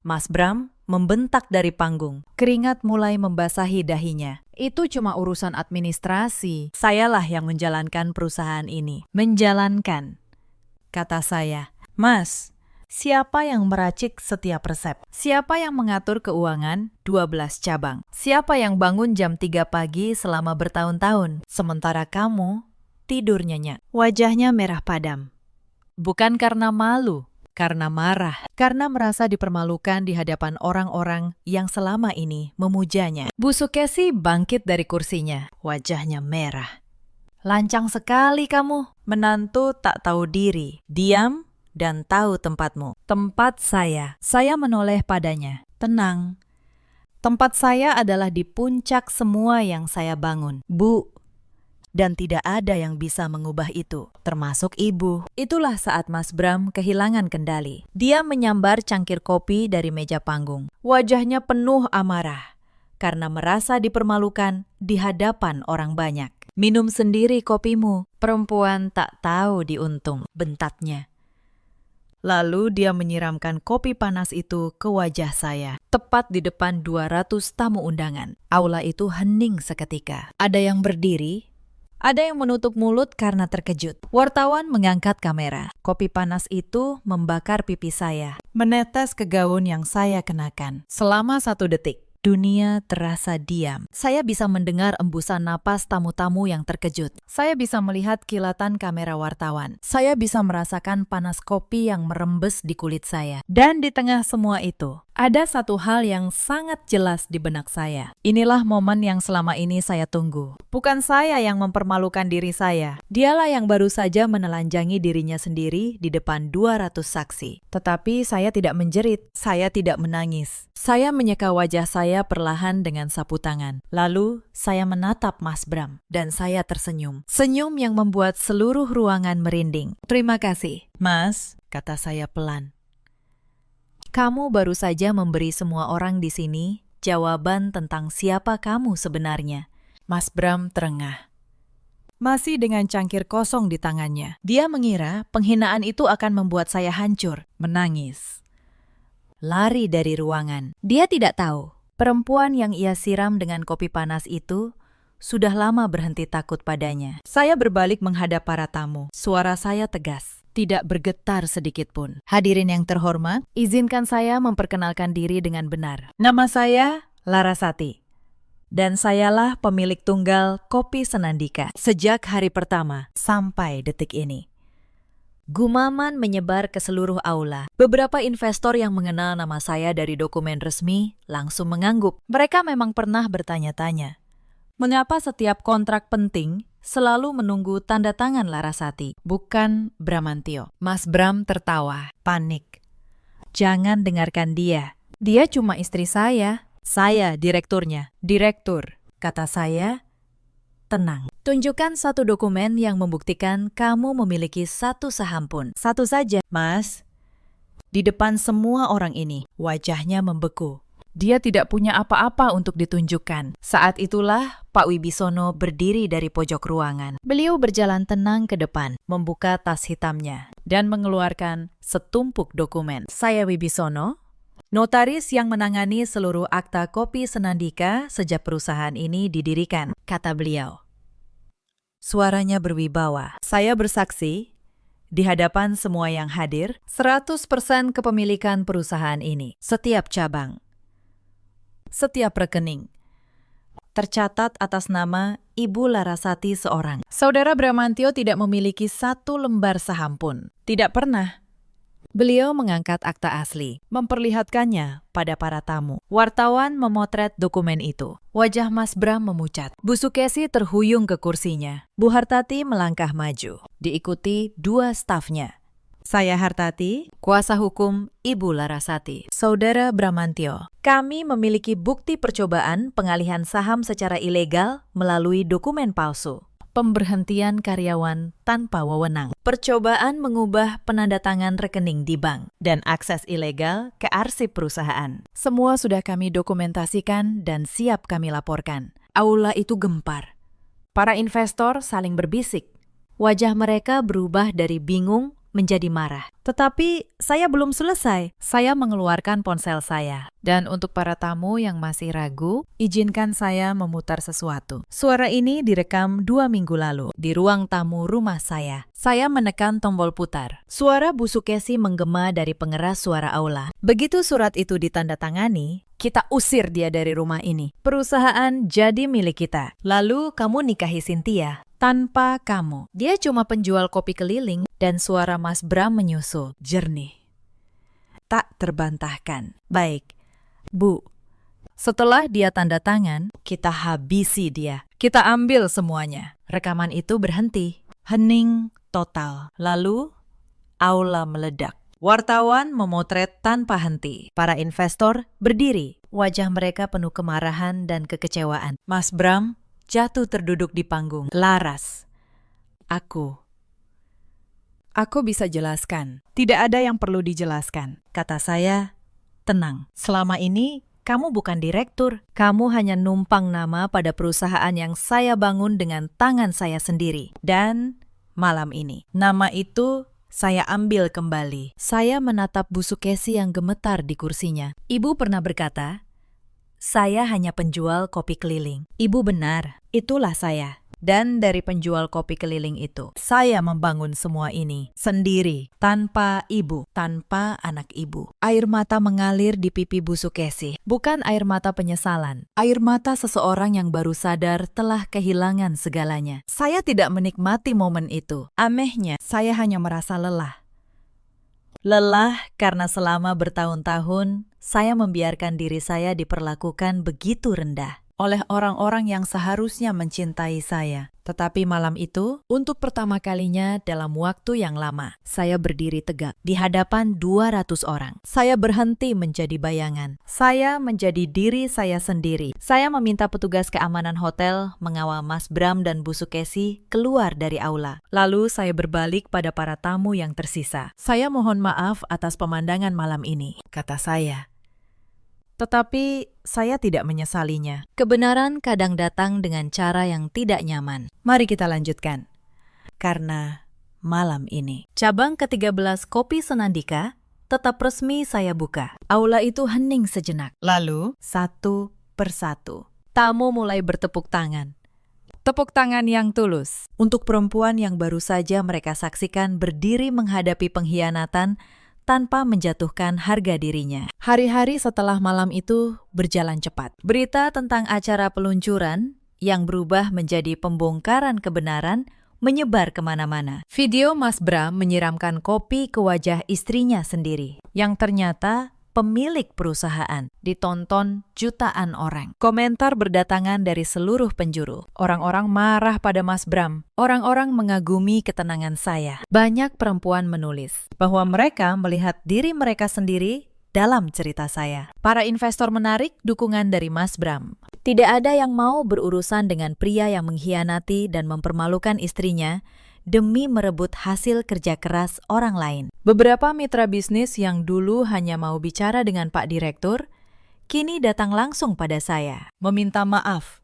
A: Mas Bram membentak dari panggung. Keringat mulai membasahi dahinya. Itu cuma urusan administrasi. Sayalah yang menjalankan perusahaan ini. Menjalankan, kata saya. Mas, siapa yang meracik setiap resep? Siapa yang mengatur keuangan 12 cabang? Siapa yang bangun jam 3 pagi selama bertahun-tahun? Sementara kamu tidur nyenyak. Wajahnya merah padam. Bukan karena malu, karena marah. Karena merasa dipermalukan di hadapan orang-orang yang selama ini memujanya. Bu Sukesi bangkit dari kursinya. Wajahnya merah. Lancang sekali kamu. Menantu tak tahu diri. Diam dan tahu tempatmu. Tempat saya. Saya menoleh padanya. Tenang. Tempat saya adalah di puncak semua yang saya bangun. Bu, dan tidak ada yang bisa mengubah itu, termasuk ibu. Itulah saat Mas Bram kehilangan kendali. Dia menyambar cangkir kopi dari meja panggung. Wajahnya penuh amarah, karena merasa dipermalukan di hadapan orang banyak. Minum sendiri kopimu, perempuan tak tahu diuntung, bentaknya. Lalu dia menyiramkan kopi panas itu ke wajah saya, tepat di depan 200 tamu undangan. Aula itu hening seketika. Ada yang berdiri, ada yang menutup mulut karena terkejut. Wartawan mengangkat kamera. Kopi panas itu membakar pipi saya, menetes ke gaun yang saya kenakan. Selama 1 detik, dunia terasa diam. Saya bisa mendengar embusan napas tamu-tamu yang terkejut. Saya bisa melihat kilatan kamera wartawan. Saya bisa merasakan panas kopi yang merembes di kulit saya. Dan di tengah semua itu, Ada satu hal yang sangat jelas di benak saya. Inilah momen yang selama ini saya tunggu. Bukan saya yang mempermalukan diri saya. Dialah yang baru saja menelanjangi dirinya sendiri di depan 200 saksi. Tetapi saya tidak menjerit, saya tidak menangis. Saya menyeka wajah saya perlahan dengan sapu tangan. Lalu saya menatap Mas Bram dan saya tersenyum. Senyum yang membuat seluruh ruangan merinding. "Terima kasih, Mas," kata saya pelan. "Kamu baru saja memberi semua orang di sini jawaban tentang siapa kamu sebenarnya." Mas Bram terengah. Masih dengan cangkir kosong di tangannya. Dia mengira penghinaan itu akan membuat saya hancur, menangis. Lari dari ruangan. Dia tidak tahu, perempuan yang ia siram dengan kopi panas itu sudah lama berhenti takut padanya. Saya berbalik menghadap para tamu. Suara saya tegas, tidak bergetar sedikit pun. "Hadirin yang terhormat, izinkan saya memperkenalkan diri dengan benar. Nama saya Larasati. Dan sayalah pemilik tunggal Kopi Senandika sejak hari pertama sampai detik ini." Gumaman menyebar ke seluruh aula. Beberapa investor yang mengenal nama saya dari dokumen resmi langsung mengangguk. Mereka memang pernah bertanya-tanya, mengapa setiap kontrak penting selalu menunggu tanda tangan Larasati, bukan Bramantio? Mas Bram tertawa, panik. "Jangan dengarkan dia. Dia cuma istri saya. Saya direkturnya." "Direktur," kata saya, "tenang. Tunjukkan satu dokumen yang membuktikan kamu memiliki satu saham pun. Satu saja." "Mas," di depan semua orang ini, wajahnya membeku. Dia tidak punya apa-apa untuk ditunjukkan. Saat itulah Pak Wibisono berdiri dari pojok ruangan. Beliau berjalan tenang ke depan, membuka tas hitamnya, dan mengeluarkan setumpuk dokumen. "Saya Wibisono, notaris yang menangani seluruh akta Kopi Senandika sejak perusahaan ini didirikan," kata beliau. Suaranya berwibawa. "Saya bersaksi di hadapan semua yang hadir, 100% kepemilikan perusahaan ini. Setiap cabang, setiap rekening tercatat atas nama Ibu Larasati seorang. Saudara Bramantio tidak memiliki satu lembar saham pun. Tidak pernah." Beliau mengangkat akta asli, memperlihatkannya pada para tamu. Wartawan memotret dokumen itu. Wajah Mas Bram memucat. Bu Sukesi terhuyung ke kursinya. Bu Hartati melangkah maju, diikuti dua stafnya. "Saya Hartati, kuasa hukum Ibu Larasati." "Saudara Bramantio, kami memiliki bukti percobaan pengalihan saham secara ilegal melalui dokumen palsu. Pemberhentian karyawan tanpa wewenang, percobaan mengubah penandatangan rekening di bank, dan akses ilegal ke arsip perusahaan. Semua sudah kami dokumentasikan dan siap kami laporkan." Aula itu gempar. Para investor saling berbisik. Wajah mereka berubah dari bingung menjadi marah. Tetapi saya belum selesai. Saya mengeluarkan ponsel saya. Dan untuk para tamu yang masih ragu, izinkan saya memutar sesuatu. Suara ini direkam 2 minggu lalu di ruang tamu rumah saya. Saya menekan tombol putar. Suara Bu Sukesi menggema dari pengeras suara aula. "Begitu surat itu ditandatangani, kita usir dia dari rumah ini. Perusahaan jadi milik kita. Lalu kamu nikahi Cynthia. Tanpa kamu. Dia cuma penjual kopi keliling." Dan suara Mas Bram menyusul, jernih, tak terbantahkan. "Baik, Bu. Setelah dia tanda tangan, kita habisi dia. Kita ambil semuanya." Rekaman itu berhenti. Hening total. Lalu, aula meledak. Wartawan memotret tanpa henti. Para investor berdiri. Wajah mereka penuh kemarahan dan kekecewaan. Mas Bram jatuh terduduk di panggung. "Laras, Aku bisa jelaskan. Tidak ada yang perlu dijelaskan," kata saya. "Tenang, selama ini kamu bukan direktur. Kamu hanya numpang nama pada perusahaan yang saya bangun dengan tangan saya sendiri. Dan malam ini, nama itu saya ambil kembali." Saya menatap Bu Sukesi yang gemetar di kursinya. "Ibu pernah berkata, saya hanya penjual kopi keliling." "Ibu benar, itulah saya. Dan dari penjual kopi keliling itu, saya membangun semua ini sendiri, tanpa ibu, tanpa anak ibu." Air mata mengalir di pipi Bu Sukesi. Bukan air mata penyesalan, air mata seseorang yang baru sadar telah kehilangan segalanya. Saya tidak menikmati momen itu. Anehnya, saya hanya merasa lelah. Lelah karena selama bertahun-tahun saya membiarkan diri saya diperlakukan begitu rendah oleh orang-orang yang seharusnya mencintai saya. Tetapi malam itu, untuk pertama kalinya dalam waktu yang lama, saya berdiri tegak di hadapan 200 orang. Saya berhenti menjadi bayangan. Saya menjadi diri saya sendiri. Saya meminta petugas keamanan hotel mengawal Mas Bram dan Bu Sukesi keluar dari aula. Lalu saya berbalik pada para tamu yang tersisa. Saya mohon maaf atas pemandangan malam ini, kata saya. Tetapi saya tidak menyesalinya. Kebenaran kadang datang dengan cara yang tidak nyaman. Mari kita lanjutkan. Karena malam ini, cabang ke-13 Kopi Senandika tetap resmi saya buka. Aula itu hening sejenak. Lalu, satu persatu, tamu mulai bertepuk tangan. Tepuk tangan yang tulus untuk perempuan yang baru saja mereka saksikan berdiri menghadapi pengkhianatan tanpa menjatuhkan harga dirinya. Hari-hari setelah malam itu berjalan cepat. Berita tentang acara peluncuran yang berubah menjadi pembongkaran kebenaran menyebar kemana-mana. Video Mas Bram menyiramkan kopi ke wajah istrinya sendiri, yang ternyata pemilik perusahaan, ditonton jutaan orang. Komentar berdatangan dari seluruh penjuru. Orang-orang marah pada Mas Bram. Orang-orang mengagumi ketenangan saya. Banyak perempuan menulis bahwa mereka melihat diri mereka sendiri dalam cerita saya. Para investor menarik dukungan dari Mas Bram. Tidak ada yang mau berurusan dengan pria yang mengkhianati dan mempermalukan istrinya demi merebut hasil kerja keras orang lain. Beberapa mitra bisnis yang dulu hanya mau bicara dengan Pak Direktur, kini datang langsung pada saya, meminta maaf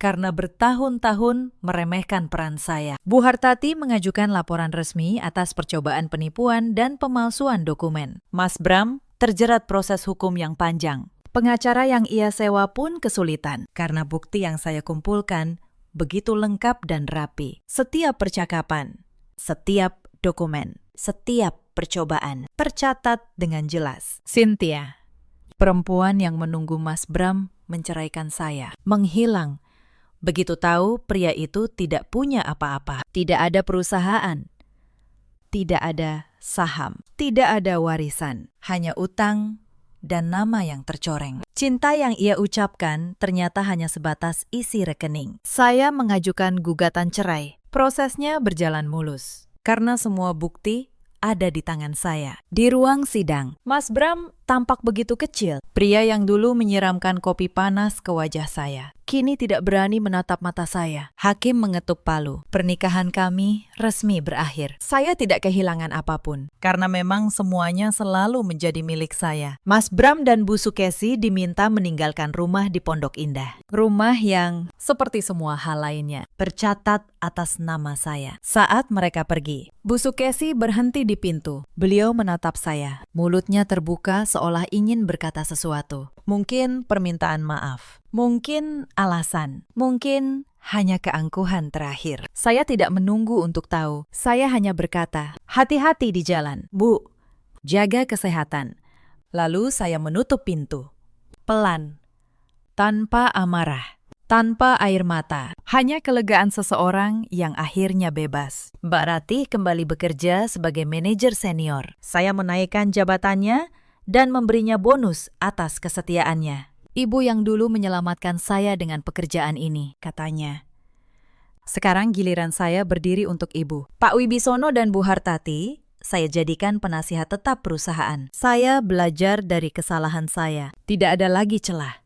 A: karena bertahun-tahun meremehkan peran saya. Bu Hartati mengajukan laporan resmi atas percobaan penipuan dan pemalsuan dokumen. Mas Bram terjerat proses hukum yang panjang. Pengacara yang ia sewa pun kesulitan karena bukti yang saya kumpulkan begitu lengkap dan rapi. Setiap percakapan, setiap dokumen, setiap percobaan tercatat dengan jelas. Cynthia, perempuan yang menunggu Mas Bram menceraikan saya, menghilang. Begitu tahu pria itu tidak punya apa-apa, tidak ada perusahaan, tidak ada saham, tidak ada warisan, hanya utang dan nama yang tercoreng. Cinta yang ia ucapkan ternyata hanya sebatas isi rekening. Saya mengajukan gugatan cerai. Prosesnya berjalan mulus, karena semua bukti ada di tangan saya. Di ruang sidang, Mas Bram tampak begitu kecil. Pria yang dulu menyiramkan kopi panas ke wajah saya, kini tidak berani menatap mata saya. Hakim mengetuk palu. Pernikahan kami resmi berakhir. Saya tidak kehilangan apapun, karena memang semuanya selalu menjadi milik saya. Mas Bram dan Bu Sukesi diminta meninggalkan rumah di Pondok Indah. Rumah yang, seperti semua hal lainnya, tercatat atas nama saya. Saat mereka pergi, Bu Sukesi berhenti di pintu. Beliau menatap saya. Mulutnya terbuka seolah ingin berkata sesuatu. Mungkin permintaan maaf. Mungkin alasan. Mungkin hanya keangkuhan terakhir. Saya tidak menunggu untuk tahu. Saya hanya berkata, hati-hati di jalan. Bu, jaga kesehatan. Lalu saya menutup pintu. Pelan. Tanpa amarah. Tanpa air mata. Hanya kelegaan seseorang yang akhirnya bebas. Mbak Ratih kembali bekerja sebagai manajer senior. Saya menaikkan jabatannya dan memberinya bonus atas kesetiaannya. Ibu yang dulu menyelamatkan saya dengan pekerjaan ini, katanya. Sekarang giliran saya berdiri untuk ibu. Pak Wibisono dan Bu Hartati, saya jadikan penasihat tetap perusahaan. Saya belajar dari kesalahan saya. Tidak ada lagi celah.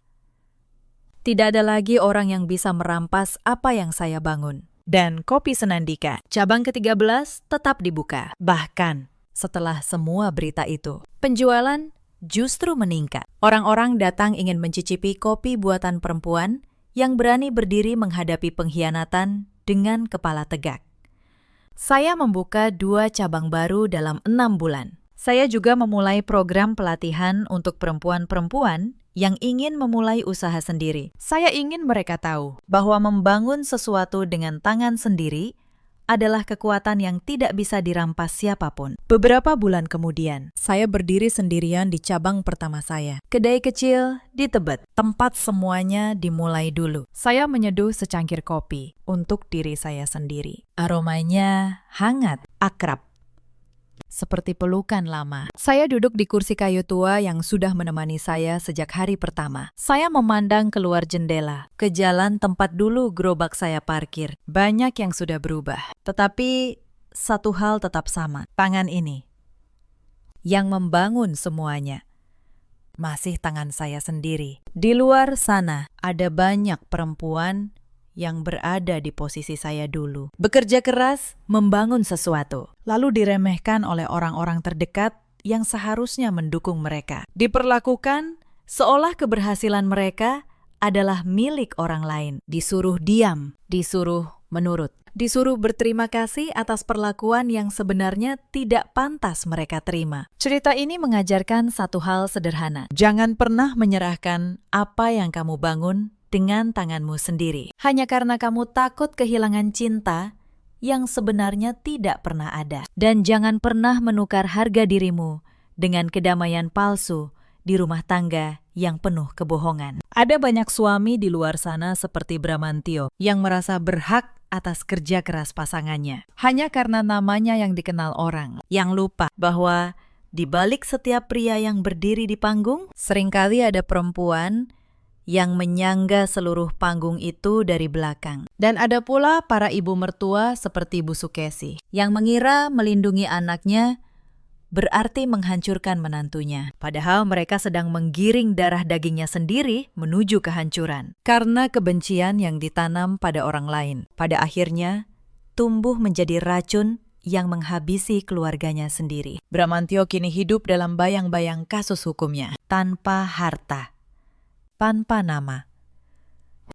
A: Tidak ada lagi orang yang bisa merampas apa yang saya bangun. Dan Kopi Senandika, cabang ke-13 tetap dibuka. Bahkan setelah semua berita itu, penjualan justru meningkat. Orang-orang datang ingin mencicipi kopi buatan perempuan yang berani berdiri menghadapi pengkhianatan dengan kepala tegak. Saya membuka 2 cabang baru dalam 6 bulan. Saya juga memulai program pelatihan untuk perempuan-perempuan yang ingin memulai usaha sendiri. Saya ingin mereka tahu bahwa membangun sesuatu dengan tangan sendiri adalah kekuatan yang tidak bisa dirampas siapapun. Beberapa bulan kemudian, saya berdiri sendirian di cabang pertama saya. Kedai kecil di Tebet, tempat semuanya dimulai dulu. Saya menyeduh secangkir kopi untuk diri saya sendiri. Aromanya hangat, akrab. seperti pelukan lama. Saya duduk di kursi kayu tua yang sudah menemani saya sejak hari pertama. Saya memandang keluar jendela, ke jalan tempat dulu gerobak saya parkir. Banyak yang sudah berubah, tetapi satu hal tetap sama. Tangan ini, yang membangun semuanya, masih tangan saya sendiri. Di luar sana, ada banyak perempuan yang berada di posisi saya dulu. Bekerja keras, membangun sesuatu, lalu diremehkan oleh orang-orang terdekat yang seharusnya mendukung mereka. Diperlakukan seolah keberhasilan mereka adalah milik orang lain. Disuruh diam, disuruh menurut, disuruh berterima kasih atas perlakuan yang sebenarnya tidak pantas mereka terima. Cerita ini mengajarkan satu hal sederhana. Jangan pernah menyerahkan apa yang kamu bangun dengan tanganmu sendiri, hanya karena kamu takut kehilangan cinta yang sebenarnya tidak pernah ada. Dan jangan pernah menukar harga dirimu dengan kedamaian palsu di rumah tangga yang penuh kebohongan. Ada banyak suami di luar sana seperti Bramantio yang merasa berhak atas kerja keras pasangannya, hanya karena namanya yang dikenal orang, yang lupa bahwa di balik setiap pria yang berdiri di panggung, seringkali ada perempuan yang menyangga seluruh panggung itu dari belakang. Dan ada pula para ibu mertua seperti Bu Sukesi, yang mengira melindungi anaknya berarti menghancurkan menantunya. Padahal mereka sedang menggiring darah dagingnya sendiri menuju kehancuran. Karena kebencian yang ditanam pada orang lain, pada akhirnya tumbuh menjadi racun yang menghabisi keluarganya sendiri. Bramantio kini hidup dalam bayang-bayang kasus hukumnya, tanpa harta, tanpa nama.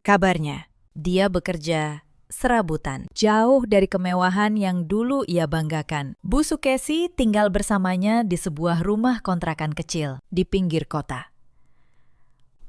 A: Kabarnya, dia bekerja serabutan, jauh dari kemewahan yang dulu ia banggakan. Bu Sukesi tinggal bersamanya di sebuah rumah kontrakan kecil di pinggir kota.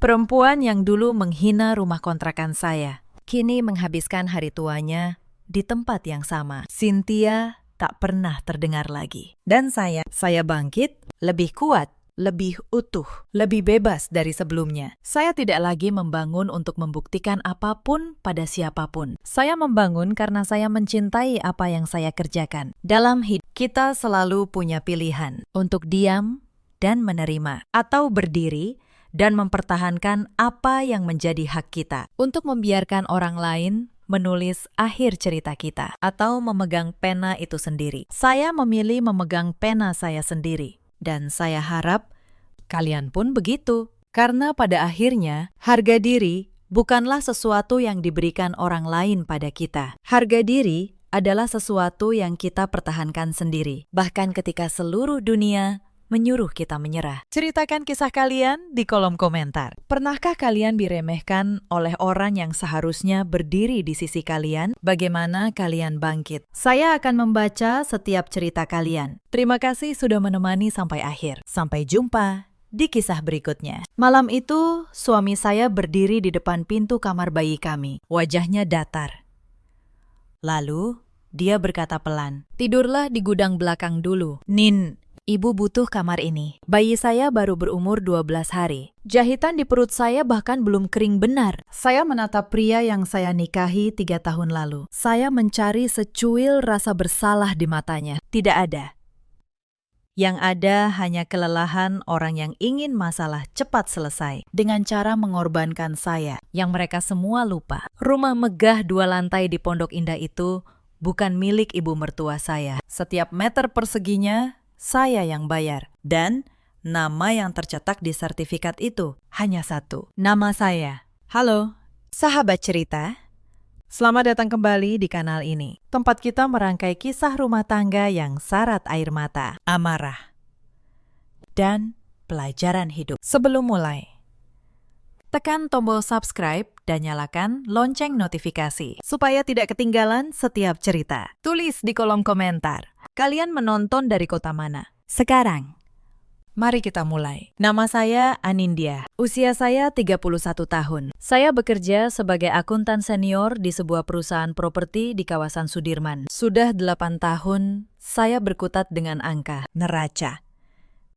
A: Perempuan yang dulu menghina rumah kontrakan saya, kini menghabiskan hari tuanya di tempat yang sama. Cynthia tak pernah terdengar lagi. Dan saya bangkit, lebih kuat, lebih utuh, lebih bebas dari sebelumnya. Saya tidak lagi membangun untuk membuktikan apapun pada siapapun. Saya membangun karena saya mencintai apa yang saya kerjakan. Dalam hidup, kita selalu punya pilihan untuk diam dan menerima, atau berdiri dan mempertahankan apa yang menjadi hak kita, untuk membiarkan orang lain menulis akhir cerita kita, atau memegang pena itu sendiri. Saya memilih memegang pena saya sendiri. Dan saya harap kalian pun begitu. Karena pada akhirnya, harga diri bukanlah sesuatu yang diberikan orang lain pada kita. Harga diri adalah sesuatu yang kita pertahankan sendiri, bahkan ketika seluruh dunia menyuruh kita menyerah. Ceritakan kisah kalian di kolom komentar. Pernahkah kalian diremehkan oleh orang yang seharusnya berdiri di sisi kalian? Bagaimana kalian bangkit? Saya akan membaca setiap cerita kalian. Terima kasih sudah menemani sampai akhir. Sampai jumpa di kisah berikutnya. Malam itu, suami saya berdiri di depan pintu kamar bayi kami. Wajahnya datar. Lalu, dia berkata pelan, "Tidurlah di gudang belakang dulu. Nin, Ibu butuh kamar ini. Bayi saya baru berumur 12 hari. Jahitan di perut saya bahkan belum kering benar." Saya menatap pria yang saya nikahi 3 tahun lalu. Saya mencari secuil rasa bersalah di matanya. Tidak ada. Yang ada hanya kelelahan orang yang ingin masalah cepat selesai dengan cara mengorbankan saya, yang mereka semua lupa. Rumah megah 2 lantai di Pondok Indah itu bukan milik ibu mertua saya. Setiap meter perseginya saya yang bayar. Dan nama yang tercetak di sertifikat itu hanya satu. Nama saya. Halo, sahabat cerita. Selamat datang kembali di kanal ini. Tempat kita merangkai kisah rumah tangga yang syarat air mata, amarah, dan pelajaran hidup. Sebelum mulai, tekan tombol subscribe dan nyalakan lonceng notifikasi supaya tidak ketinggalan setiap cerita. Tulis di kolom komentar, kalian menonton dari kota mana? Sekarang, mari kita mulai. Nama saya Anindya. Usia saya 31 tahun. Saya bekerja sebagai akuntan senior di sebuah perusahaan properti di kawasan Sudirman. Sudah 8 tahun saya berkutat dengan angka, neraca,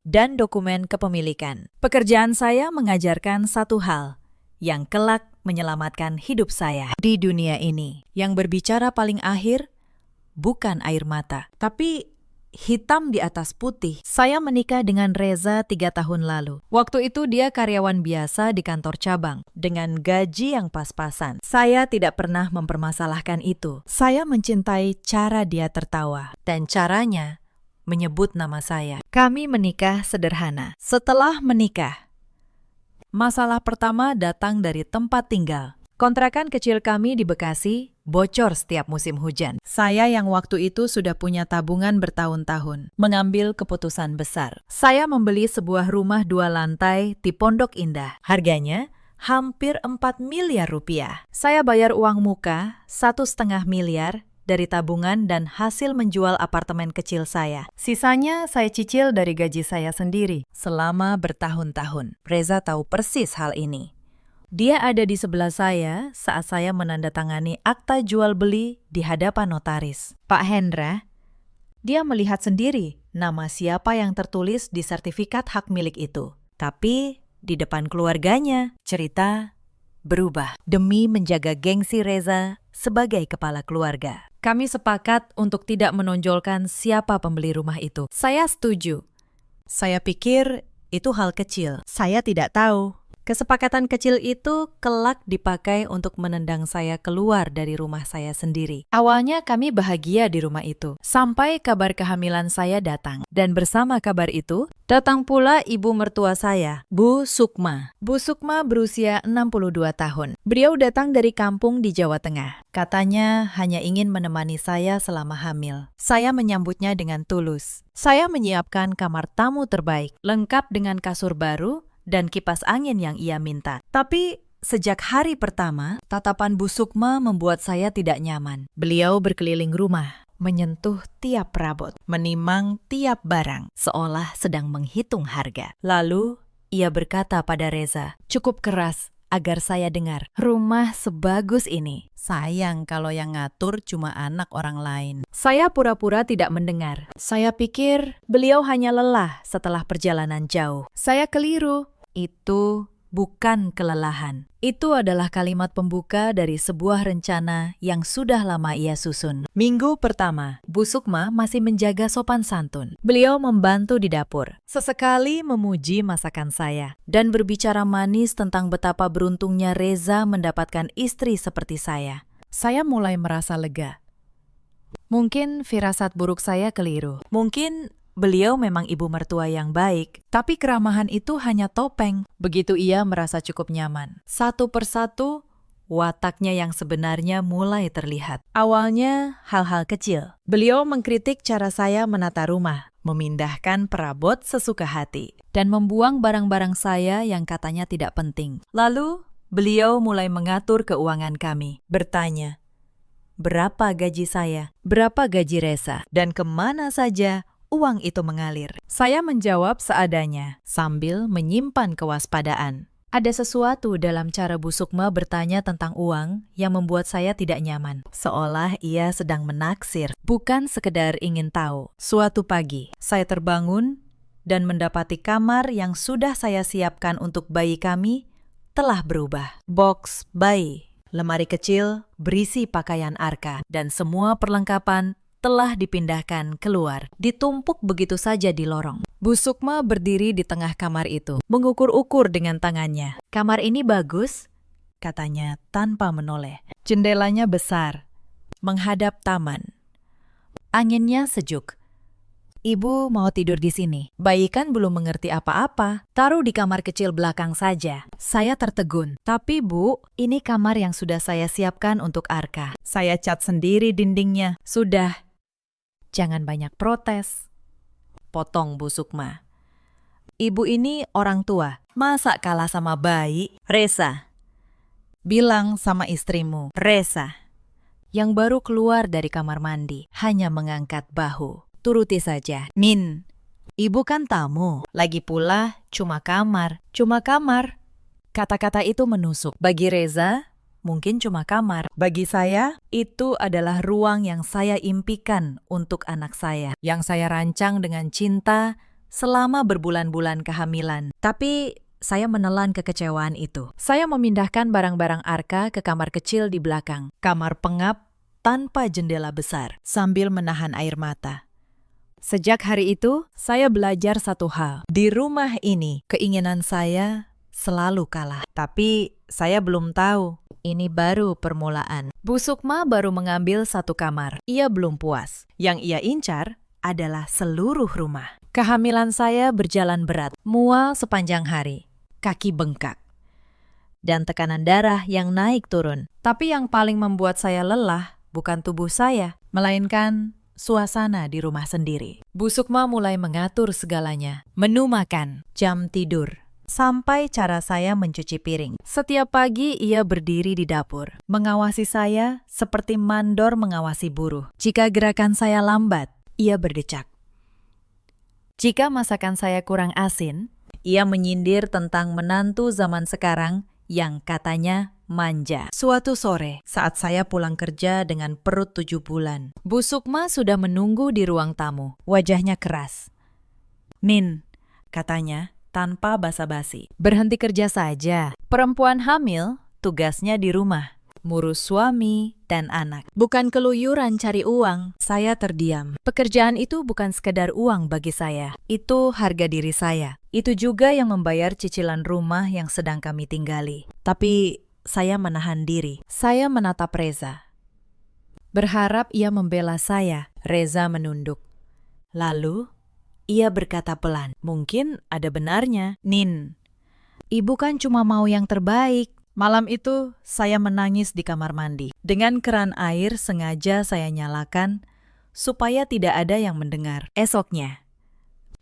A: dan dokumen kepemilikan. Pekerjaan saya mengajarkan satu hal yang kelak menyelamatkan hidup saya di dunia ini. Yang berbicara paling akhir bukan air mata, tapi hitam di atas putih. Saya menikah dengan Reza 3 tahun lalu. Waktu itu dia karyawan biasa di kantor cabang, dengan gaji yang pas-pasan. Saya tidak pernah mempermasalahkan itu. Saya mencintai cara dia tertawa, dan caranya menyebut nama saya. Kami menikah sederhana. Setelah menikah, masalah pertama datang dari tempat tinggal. Kontrakan kecil kami di Bekasi bocor setiap musim hujan. Saya yang waktu itu sudah punya tabungan bertahun-tahun, mengambil keputusan besar. Saya membeli sebuah rumah 2 lantai di Pondok Indah. Harganya hampir 4 miliar rupiah. Saya bayar uang muka 1,5 miliar dari tabungan dan hasil menjual apartemen kecil saya. Sisanya saya cicil dari gaji saya sendiri selama bertahun-tahun. Reza tahu persis hal ini. Dia ada di sebelah saya saat saya menandatangani akta jual beli di hadapan notaris. Pak Hendra, dia melihat sendiri nama siapa yang tertulis di sertifikat hak milik itu. Tapi di depan keluarganya, cerita berubah. Demi menjaga gengsi Reza sebagai kepala keluarga, kami sepakat untuk tidak menonjolkan siapa pembeli rumah itu. Saya setuju. Saya pikir itu hal kecil. Saya tidak tahu. Kesepakatan kecil itu kelak dipakai untuk menendang saya keluar dari rumah saya sendiri. Awalnya kami bahagia di rumah itu, sampai kabar kehamilan saya datang. Dan bersama kabar itu, datang pula ibu mertua saya, Bu Sukma. Bu Sukma berusia 62 tahun. Beliau datang dari kampung di Jawa Tengah. Katanya hanya ingin menemani saya selama hamil. Saya menyambutnya dengan tulus. Saya menyiapkan kamar tamu terbaik, lengkap dengan kasur baru, dan kipas angin yang ia minta. Tapi sejak hari pertama, tatapan Bu Sukma membuat saya tidak nyaman. Beliau berkeliling rumah, menyentuh tiap perabot, menimang tiap barang, seolah sedang menghitung harga. Lalu, ia berkata pada Reza, cukup keras agar saya dengar, rumah sebagus ini. Sayang kalau yang ngatur cuma anak orang lain. Saya pura-pura tidak mendengar. Saya pikir beliau hanya lelah setelah perjalanan jauh. Saya keliru. Itu bukan kelelahan. Itu adalah kalimat pembuka dari sebuah rencana yang sudah lama ia susun. Minggu pertama, Bu Sukma masih menjaga sopan santun. Beliau membantu di dapur, sesekali memuji masakan saya, dan berbicara manis tentang betapa beruntungnya Reza mendapatkan istri seperti saya. Saya mulai merasa lega. Mungkin firasat buruk saya keliru. Mungkin beliau memang ibu mertua yang baik, tapi keramahan itu hanya topeng. Begitu ia merasa cukup nyaman. Satu persatu, wataknya yang sebenarnya mulai terlihat. Awalnya hal-hal kecil. Beliau mengkritik cara saya menata rumah, memindahkan perabot sesuka hati, dan membuang barang-barang saya yang katanya tidak penting. Lalu, beliau mulai mengatur keuangan kami, bertanya, berapa gaji saya, berapa gaji Reza, dan kemana saja uang itu mengalir. Saya menjawab seadanya, sambil menyimpan kewaspadaan. Ada sesuatu dalam cara Bu Sukma bertanya tentang uang yang membuat saya tidak nyaman. Seolah ia sedang menaksir, bukan sekedar ingin tahu. Suatu pagi, saya terbangun dan mendapati kamar yang sudah saya siapkan untuk bayi kami telah berubah. Box bayi, lemari kecil berisi pakaian Arka, dan semua perlengkapan telah dipindahkan keluar, ditumpuk begitu saja di lorong. Bu Sukma berdiri di tengah kamar itu, mengukur-ukur dengan tangannya. Kamar ini bagus, katanya tanpa menoleh. Jendelanya besar, menghadap taman. Anginnya sejuk. Ibu mau tidur di sini. Bayi kan belum mengerti apa-apa. Taruh di kamar kecil belakang saja. Saya tertegun. Tapi Bu, ini kamar yang sudah saya siapkan untuk Arka. Saya cat sendiri dindingnya. Sudah. Jangan banyak protes. Potong Bu Sukma. Ibu ini orang tua. Masa kalah sama bayi? Reza. Bilang sama istrimu. Reza. Yang baru keluar dari kamar mandi. Hanya mengangkat bahu. Turuti saja. Min. Ibu kan tamu. Lagi pula cuma kamar. Cuma kamar. Kata-kata itu menusuk. Bagi Reza, mungkin cuma kamar. Bagi saya, itu adalah ruang yang saya impikan untuk anak saya. Yang saya rancang dengan cinta selama berbulan-bulan kehamilan. Tapi saya menelan kekecewaan itu. Saya memindahkan barang-barang Arka ke kamar kecil di belakang. Kamar pengap tanpa jendela besar. Sambil menahan air mata. Sejak hari itu, saya belajar satu hal. Di rumah ini, keinginan saya selalu kalah. Tapi saya belum tahu. Ini baru permulaan. Bu Sukma baru mengambil satu kamar. Ia belum puas. Yang ia incar adalah seluruh rumah. Kehamilan saya berjalan berat, mual sepanjang hari, kaki bengkak, dan tekanan darah yang naik turun. Tapi yang paling membuat saya lelah bukan tubuh saya, melainkan suasana di rumah sendiri. Bu Sukma mulai mengatur segalanya. Menu makan, jam tidur, sampai cara saya mencuci piring. Setiap pagi ia berdiri di dapur, mengawasi saya seperti mandor mengawasi buruh. Jika gerakan saya lambat, ia berdecak. Jika masakan saya kurang asin, ia menyindir tentang menantu zaman sekarang yang katanya manja. Suatu sore, saat saya pulang kerja dengan perut 7 bulan, Bu Sukma sudah menunggu di ruang tamu. Wajahnya keras. "Nin," katanya tanpa basa-basi, "berhenti kerja saja. Perempuan hamil tugasnya di rumah, ngurus suami dan anak. Bukan keluyuran cari uang." Saya terdiam. Pekerjaan itu bukan sekedar uang bagi saya. Itu harga diri saya. Itu juga yang membayar cicilan rumah yang sedang kami tinggali. Tapi saya menahan diri. Saya menatap Reza, berharap ia membela saya. Reza menunduk. Lalu ia berkata pelan, "Mungkin ada benarnya, Nin. Ibu kan cuma mau yang terbaik." Malam itu, saya menangis di kamar mandi. Dengan keran air sengaja saya nyalakan supaya tidak ada yang mendengar. Esoknya,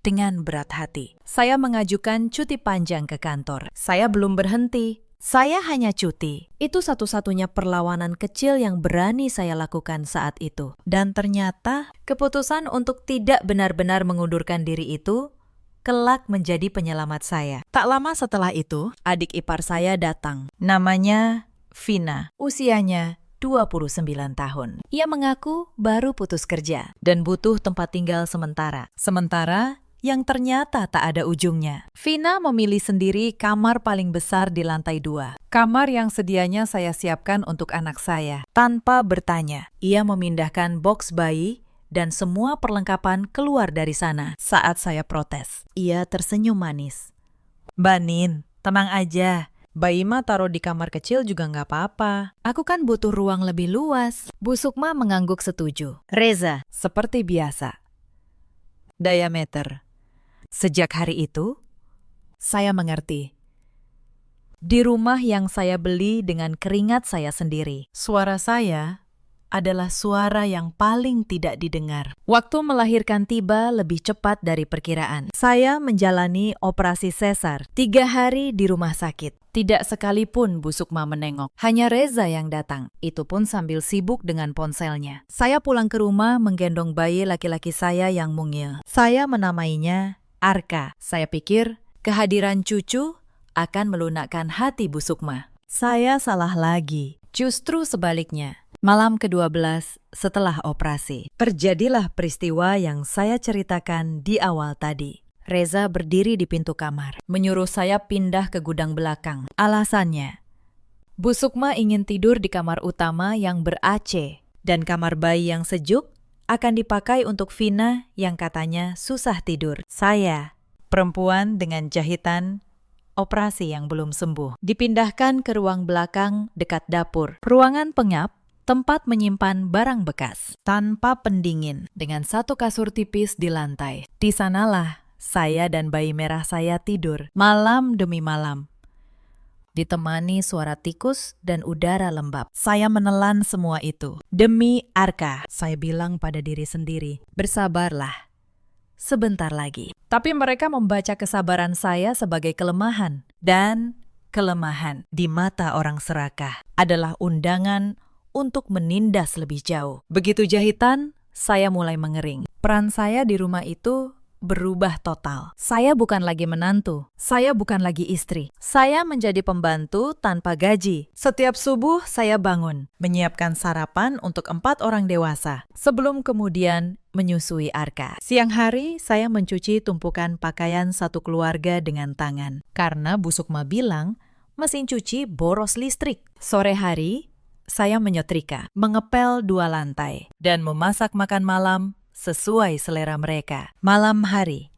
A: dengan berat hati, saya mengajukan cuti panjang ke kantor. Saya belum berhenti. Saya hanya cuti. Itu satu-satunya perlawanan kecil yang berani saya lakukan saat itu. Dan ternyata, keputusan untuk tidak benar-benar mengundurkan diri itu kelak menjadi penyelamat saya. Tak lama setelah itu, adik ipar saya datang. Namanya Vina. Usianya 29 tahun. Ia mengaku baru putus kerja dan butuh tempat tinggal sementara. Sementara yang ternyata tak ada ujungnya. Vina memilih sendiri kamar paling besar di lantai 2. Kamar yang sedianya saya siapkan untuk anak saya. Tanpa bertanya, ia memindahkan box bayi dan semua perlengkapan keluar dari sana. Saat saya protes, ia tersenyum manis. "Mbak Nin, tenang aja. Bayi mah taruh di kamar kecil juga nggak apa-apa. Aku kan butuh ruang lebih luas." Bu Sukma mengangguk setuju. Reza, seperti biasa. Diameter. Sejak hari itu, saya mengerti. Di rumah yang saya beli dengan keringat saya sendiri, suara saya adalah suara yang paling tidak didengar. Waktu melahirkan tiba lebih cepat dari perkiraan. Saya menjalani operasi sesar 3 hari di rumah sakit. Tidak sekalipun Bu Sukma menengok. Hanya Reza yang datang. Itu pun sambil sibuk dengan ponselnya. Saya pulang ke rumah menggendong bayi laki-laki saya yang mungil. Saya menamainya Arka. Saya pikir kehadiran cucu akan melunakkan hati Bu Sukma. Saya salah lagi. Justru sebaliknya. Malam ke-12 setelah operasi, terjadilah peristiwa yang saya ceritakan di awal tadi. Reza berdiri di pintu kamar, menyuruh saya pindah ke gudang belakang. Alasannya, Bu Sukma ingin tidur di kamar utama yang ber-AC, dan kamar bayi yang sejuk akan dipakai untuk Vina yang katanya susah tidur. Saya, perempuan dengan jahitan operasi yang belum sembuh, dipindahkan ke ruang belakang dekat dapur, ruangan pengap, tempat menyimpan barang bekas, tanpa pendingin, dengan satu kasur tipis di lantai. Di sanalah saya dan bayi merah saya tidur, malam demi malam. Ditemani suara tikus dan udara lembab. Saya menelan semua itu. Demi Arka, saya bilang pada diri sendiri, bersabarlah. Sebentar lagi. Tapi mereka membaca kesabaran saya sebagai kelemahan. Dan kelemahan di mata orang serakah adalah undangan untuk menindas lebih jauh. Begitu jahitan, saya mulai mengering. Peran saya di rumah itu berubah total. Saya bukan lagi menantu. Saya bukan lagi istri. Saya menjadi pembantu tanpa gaji. Setiap subuh saya bangun, menyiapkan sarapan untuk 4 orang dewasa, sebelum kemudian menyusui Arka. Siang hari, saya mencuci tumpukan pakaian satu keluarga dengan tangan. Karena Bu Sukma bilang, mesin cuci boros listrik. Sore hari, saya menyetrika, mengepel 2 lantai, dan memasak makan malam sesuai selera mereka. Malam hari,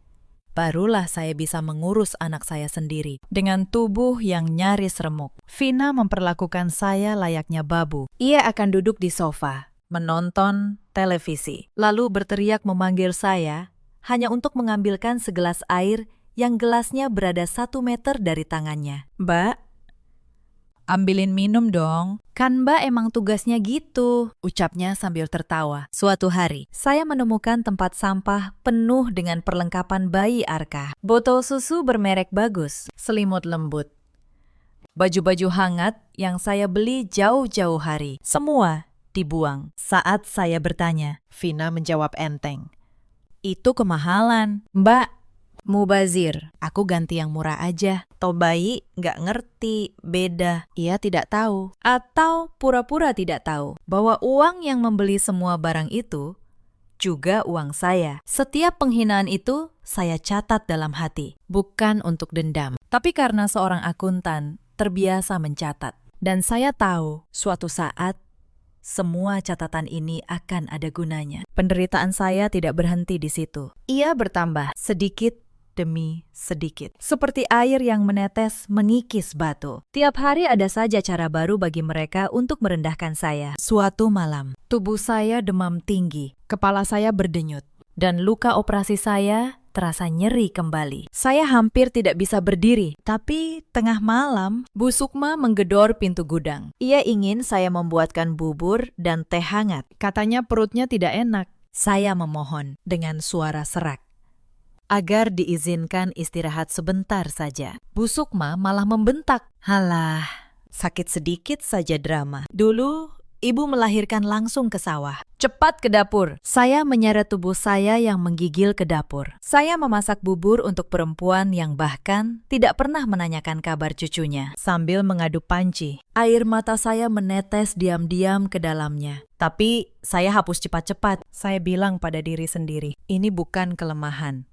A: barulah saya bisa mengurus anak saya sendiri. Dengan tubuh yang nyaris remuk, Vina memperlakukan saya layaknya babu. Ia akan duduk di sofa, menonton televisi, lalu berteriak memanggil saya hanya untuk mengambilkan segelas air yang gelasnya berada 1 meter dari tangannya. "Mbak, ambilin minum dong. Kan Mbak emang tugasnya gitu," ucapnya sambil tertawa. Suatu hari, saya menemukan tempat sampah penuh dengan perlengkapan bayi Arka. Botol susu bermerek bagus, selimut lembut, baju-baju hangat yang saya beli jauh-jauh hari. Semua dibuang. Saat saya bertanya, Vina menjawab enteng, "Itu kemahalan." "Mbak, mubazir, aku ganti yang murah aja." Toh bayi nggak ngerti, beda. Ia tidak tahu, atau pura-pura tidak tahu, bahwa uang yang membeli semua barang itu juga uang saya. Setiap penghinaan itu saya catat dalam hati, bukan untuk dendam, tapi karena seorang akuntan terbiasa mencatat. Dan saya tahu suatu saat semua catatan ini akan ada gunanya. Penderitaan saya tidak berhenti di situ. Ia bertambah sedikit demi sedikit, seperti air yang menetes mengikis batu. Tiap hari ada saja cara baru bagi mereka untuk merendahkan saya. Suatu malam, tubuh saya demam tinggi, kepala saya berdenyut, dan luka operasi saya terasa nyeri kembali. Saya hampir tidak bisa berdiri, tapi tengah malam, Bu Sukma menggedor pintu gudang. Ia ingin saya membuatkan bubur dan teh hangat. Katanya perutnya tidak enak. Saya memohon dengan suara serak agar diizinkan istirahat sebentar saja. Bu Sukma malah membentak. "Halah, sakit sedikit saja drama. Dulu ibu melahirkan langsung ke sawah. Cepat ke dapur." Saya menyeret tubuh saya yang menggigil ke dapur. Saya memasak bubur untuk perempuan yang bahkan tidak pernah menanyakan kabar cucunya. Sambil mengadu panci, air mata saya menetes diam-diam ke dalamnya. Tapi saya hapus cepat-cepat. Saya bilang pada diri sendiri, ini bukan kelemahan.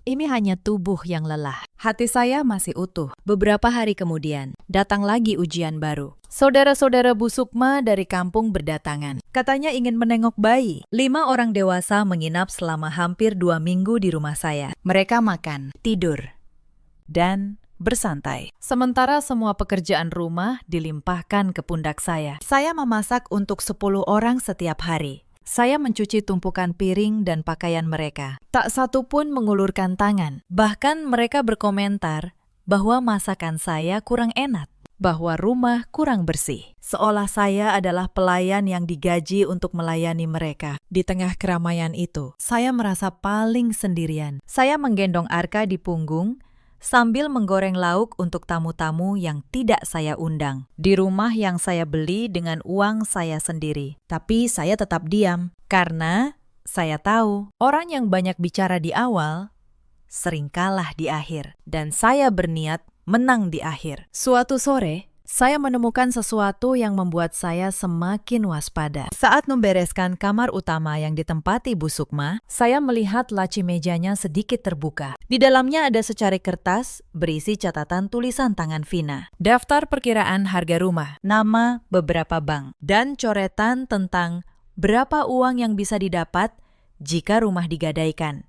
A: Ini hanya tubuh yang lelah. Hati saya masih utuh. Beberapa hari kemudian, datang lagi ujian baru. Saudara-saudara Bu Sukma dari kampung berdatangan. Katanya ingin menengok bayi. 5 orang dewasa menginap selama hampir 2 minggu di rumah saya. Mereka makan, tidur, dan bersantai. Sementara semua pekerjaan rumah dilimpahkan ke pundak saya. Saya memasak untuk 10 orang setiap hari. Saya mencuci tumpukan piring dan pakaian mereka. Tak satu pun mengulurkan tangan. Bahkan mereka berkomentar bahwa masakan saya kurang enak, bahwa rumah kurang bersih. Seolah saya adalah pelayan yang digaji untuk melayani mereka. Di tengah keramaian itu, saya merasa paling sendirian. Saya menggendong Arka di punggung sambil menggoreng lauk untuk tamu-tamu yang tidak saya undang. Di rumah yang saya beli dengan uang saya sendiri. Tapi saya tetap diam, karena saya tahu orang yang banyak bicara di awal sering kalah di akhir. Dan saya berniat menang di akhir. Suatu sore, saya menemukan sesuatu yang membuat saya semakin waspada. Saat membereskan kamar utama yang ditempati Bu Sukma, saya melihat laci mejanya sedikit terbuka. Di dalamnya ada secari kertas berisi catatan tulisan tangan Vina, daftar perkiraan harga rumah, nama beberapa bank, dan coretan tentang berapa uang yang bisa didapat jika rumah digadaikan.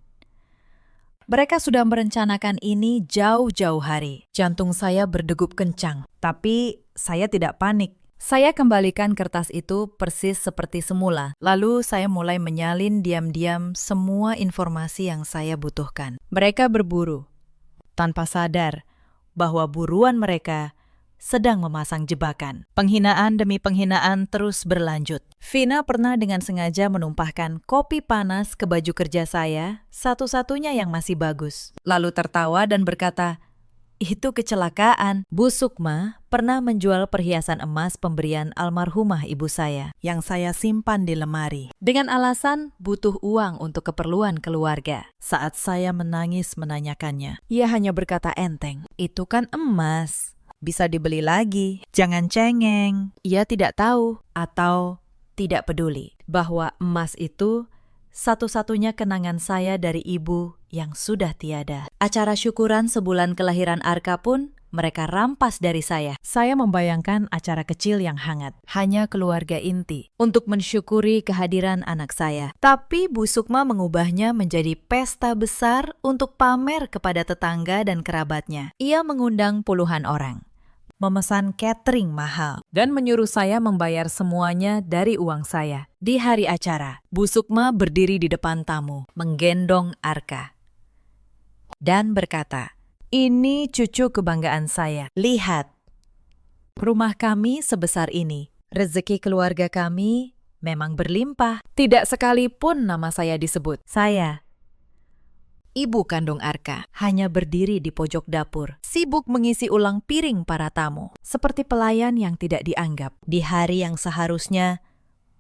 A: Mereka sudah merencanakan ini jauh-jauh hari. Jantung saya berdegup kencang, tapi saya tidak panik. Saya kembalikan kertas itu persis seperti semula. Lalu saya mulai menyalin diam-diam semua informasi yang saya butuhkan. Mereka berburu, tanpa sadar bahwa buruan mereka sedang memasang jebakan. Penghinaan demi penghinaan terus berlanjut. Vina pernah dengan sengaja menumpahkan kopi panas ke baju kerja saya, satu-satunya yang masih bagus. Lalu tertawa dan berkata, "Itu kecelakaan." Bu Sukma pernah menjual perhiasan emas pemberian almarhumah ibu saya, yang saya simpan di lemari, dengan alasan butuh uang untuk keperluan keluarga. Saat saya menangis menanyakannya, ia hanya berkata enteng, "Itu kan emas. Bisa dibeli lagi, jangan cengeng." Ia tidak tahu atau tidak peduli bahwa emas itu satu-satunya kenangan saya dari ibu yang sudah tiada. Acara syukuran sebulan kelahiran Arka pun mereka rampas dari saya. Saya membayangkan acara kecil yang hangat, hanya keluarga inti, untuk mensyukuri kehadiran anak saya. Tapi Bu Sukma mengubahnya menjadi pesta besar untuk pamer kepada tetangga dan kerabatnya. Ia mengundang puluhan orang, memesan catering mahal, dan menyuruh saya membayar semuanya dari uang saya. Di hari acara, Bu Sukma berdiri di depan tamu, menggendong Arka, dan berkata, "Ini cucu kebanggaan saya. Lihat, rumah kami sebesar ini. Rezeki keluarga kami memang berlimpah. Tidak sekalipun nama saya disebut. Saya, ibu kandung Arka, hanya berdiri di pojok dapur, sibuk mengisi ulang piring para tamu, seperti pelayan yang tidak dianggap. Di hari yang seharusnya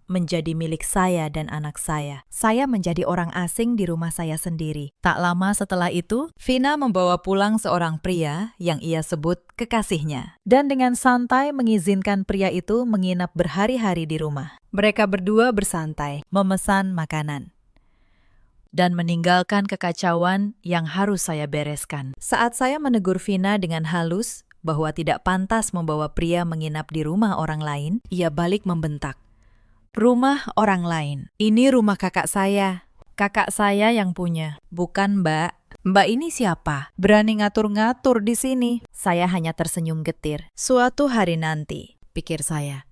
A: menjadi milik saya dan anak saya. Saya menjadi orang asing di rumah saya sendiri. Tak lama setelah itu, Vina membawa pulang seorang pria yang ia sebut kekasihnya. Dan dengan santai mengizinkan pria itu menginap berhari-hari di rumah. Mereka berdua bersantai, memesan makanan, dan meninggalkan kekacauan yang harus saya bereskan. Saat saya menegur Vina dengan halus bahwa tidak pantas membawa pria menginap di rumah orang lain, ia balik membentak. "Rumah orang lain. Ini rumah kakak saya. Kakak saya yang punya, bukan Mbak. Mbak ini siapa? Berani ngatur-ngatur di sini." Saya hanya tersenyum getir. Suatu hari nanti, pikir saya,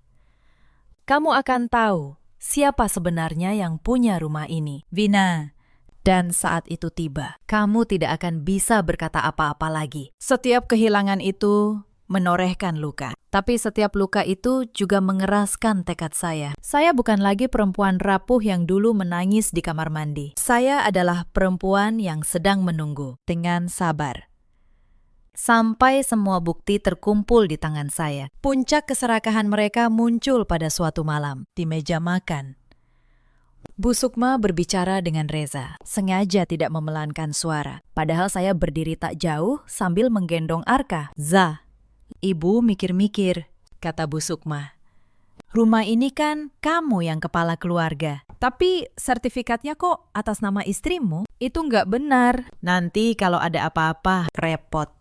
A: kamu akan tahu siapa sebenarnya yang punya rumah ini, Vina. Dan saat itu tiba, kamu tidak akan bisa berkata apa-apa lagi. Setiap kehilangan itu menorehkan luka. Tapi setiap luka itu juga mengeraskan tekad saya. Saya bukan lagi perempuan rapuh yang dulu menangis di kamar mandi. Saya adalah perempuan yang sedang menunggu dengan sabar, sampai semua bukti terkumpul di tangan saya. Puncak keserakahan mereka muncul pada suatu malam di meja makan. Bu Sukma berbicara dengan Reza, sengaja tidak memelankan suara. Padahal saya berdiri tak jauh sambil menggendong Arka. "Za, Ibu mikir-mikir," kata Bu Sukma. "Rumah ini kan kamu yang kepala keluarga. Tapi sertifikatnya kok atas nama istrimu? Itu nggak benar. Nanti kalau ada apa-apa, repot.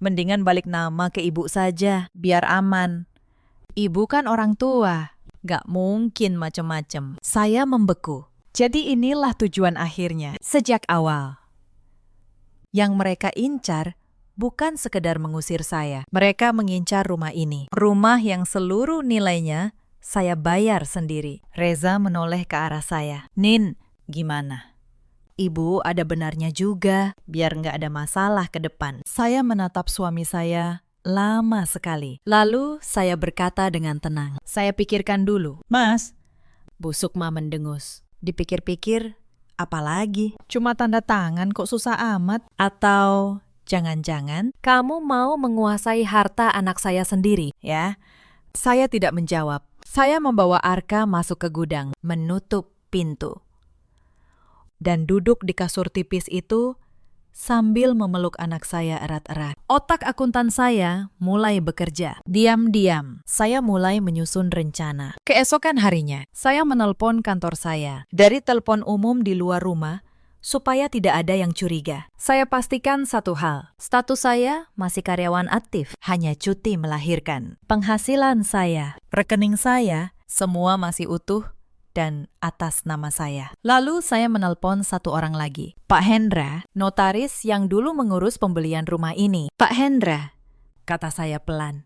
A: Mendingan balik nama ke ibu saja, biar aman. Ibu kan orang tua, nggak mungkin macem-macem." Saya membeku. Jadi inilah tujuan akhirnya. Sejak awal, yang mereka incar bukan sekedar mengusir saya. Mereka mengincar rumah ini. Rumah yang seluruh nilainya saya bayar sendiri. Reza menoleh ke arah saya. "Nin, gimana? Ibu ada benarnya juga, biar nggak ada masalah ke depan." Saya menatap suami saya lama sekali. Lalu saya berkata dengan tenang, "Saya pikirkan dulu." "Mas." Bu Sukma mendengus. Dipikir-pikir, apalagi? Cuma tanda tangan kok susah amat? Atau jangan-jangan kamu mau menguasai harta anak saya sendiri, ya? Saya tidak menjawab. Saya membawa Arka masuk ke gudang, menutup pintu, dan duduk di kasur tipis itu sambil memeluk anak saya erat-erat. Otak akuntan saya mulai bekerja. Diam-diam, saya mulai menyusun rencana. Keesokan harinya, saya menelpon kantor saya dari telepon umum di luar rumah, supaya tidak ada yang curiga. Saya pastikan satu hal, status saya masih karyawan aktif, hanya cuti melahirkan. Penghasilan saya, rekening saya, semua masih utuh dan atas nama saya. Lalu saya menelpon satu orang lagi, Pak Hendra, notaris yang dulu mengurus pembelian rumah ini. "Pak Hendra," kata saya pelan,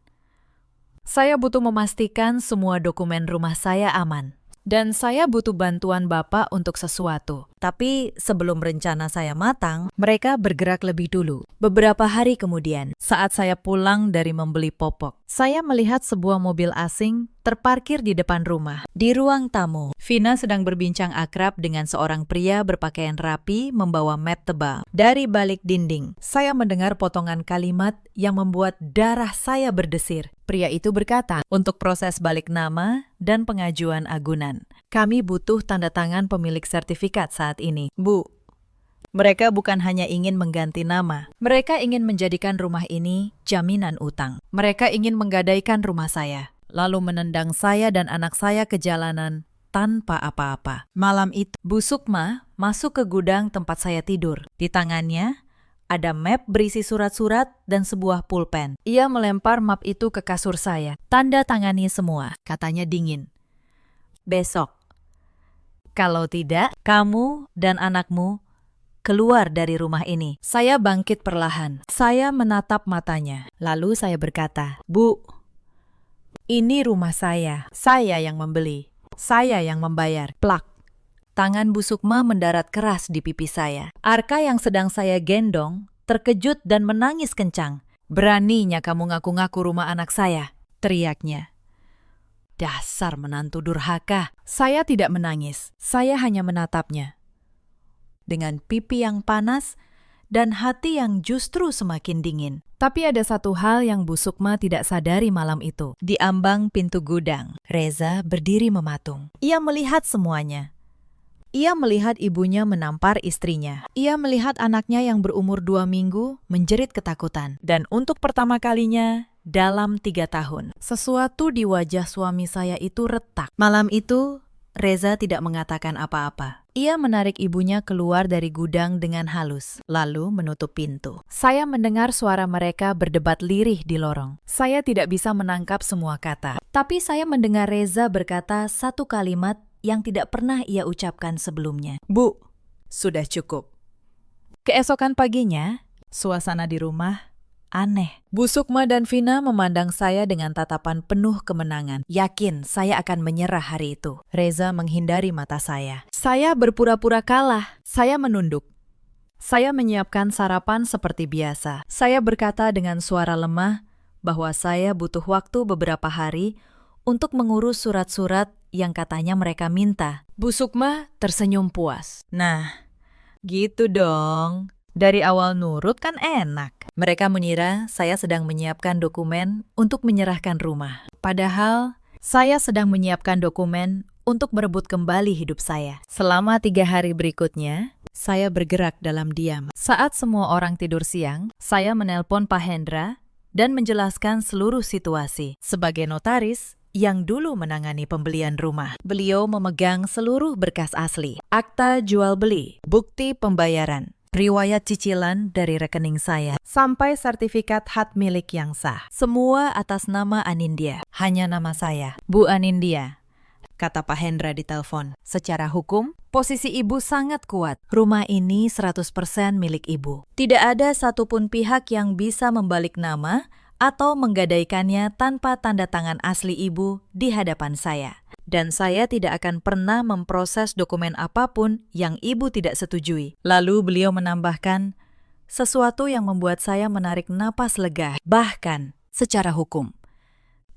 A: "saya butuh memastikan semua dokumen rumah saya aman. Dan saya butuh bantuan Bapak untuk sesuatu." Tapi sebelum rencana saya matang, mereka bergerak lebih dulu. Beberapa hari kemudian, saat saya pulang dari membeli popok, saya melihat sebuah mobil asing terparkir di depan rumah. Di ruang tamu, Vina sedang berbincang akrab dengan seorang pria berpakaian rapi membawa mat tebal. Dari balik dinding, saya mendengar potongan kalimat yang membuat darah saya berdesir. Pria itu berkata, "Untuk proses balik nama dan pengajuan agunan, kami butuh tanda tangan pemilik sertifikat saat ini." "Bu, mereka bukan hanya ingin mengganti nama. Mereka ingin menjadikan rumah ini jaminan utang. Mereka ingin menggadaikan rumah saya, lalu menendang saya dan anak saya ke jalanan tanpa apa-apa." Malam itu, Bu Sukma masuk ke gudang tempat saya tidur. Di tangannya Ada map berisi surat-surat dan sebuah pulpen. Ia melempar map itu ke kasur saya. Tanda tangani semua, katanya dingin. Besok. Kalau tidak, kamu dan anakmu keluar dari rumah ini. Saya bangkit perlahan. Saya menatap matanya. Lalu saya berkata, Bu, ini rumah saya. Saya yang membeli. Saya yang membayar. Plak. Tangan Bu Sukma mendarat keras di pipi saya. Arka yang sedang saya gendong terkejut dan menangis kencang. Beraninya kamu ngaku-ngaku rumah anak saya, teriaknya. Dasar menantu durhaka. Saya tidak menangis. Saya hanya menatapnya. Dengan pipi yang panas dan hati yang justru semakin dingin. Tapi ada satu hal yang Bu Sukma tidak sadari malam itu. Di ambang pintu gudang, Reza berdiri mematung. Ia melihat semuanya. Ia melihat ibunya menampar istrinya. Ia melihat anaknya yang berumur 2 minggu menjerit ketakutan. Dan untuk pertama kalinya dalam 3 tahun, sesuatu di wajah suami saya itu retak. Malam itu, Reza tidak mengatakan apa-apa. Ia menarik ibunya keluar dari gudang dengan halus, lalu menutup pintu. Saya mendengar suara mereka berdebat lirih di lorong. Saya tidak bisa menangkap semua kata. Tapi saya mendengar Reza berkata satu kalimat yang tidak pernah ia ucapkan sebelumnya. Bu, sudah cukup. Keesokan paginya, suasana di rumah aneh. Bu Sukma dan Vina memandang saya dengan tatapan penuh kemenangan. Yakin saya akan menyerah hari itu. Reza menghindari mata saya. Saya berpura-pura kalah. Saya menunduk. Saya menyiapkan sarapan seperti biasa. Saya berkata dengan suara lemah bahwa saya butuh waktu beberapa hari untuk mengurus surat-surat yang katanya mereka minta. Bu Sukma tersenyum puas. Nah, gitu dong. Dari awal nurut kan enak. Mereka mengira saya sedang menyiapkan dokumen untuk menyerahkan rumah. Padahal saya sedang menyiapkan dokumen untuk merebut kembali hidup saya. Selama 3 hari berikutnya, saya bergerak dalam diam. Saat semua orang tidur siang, saya menelpon Pak Hendra dan menjelaskan seluruh situasi. Sebagai notaris yang dulu menangani pembelian rumah, beliau memegang seluruh berkas asli, akta jual beli, bukti pembayaran, riwayat cicilan dari rekening saya, sampai sertifikat hak milik yang sah. Semua atas nama Anindya, hanya nama saya. Bu Anindya, kata Pak Hendra di telepon. Secara hukum, posisi ibu sangat kuat. Rumah ini 100% milik ibu. Tidak ada satupun pihak yang bisa membalik nama atau menggadaikannya tanpa tanda tangan asli ibu di hadapan saya. Dan saya tidak akan pernah memproses dokumen apapun yang ibu tidak setujui. Lalu beliau menambahkan sesuatu yang membuat saya menarik napas lega. Bahkan secara hukum,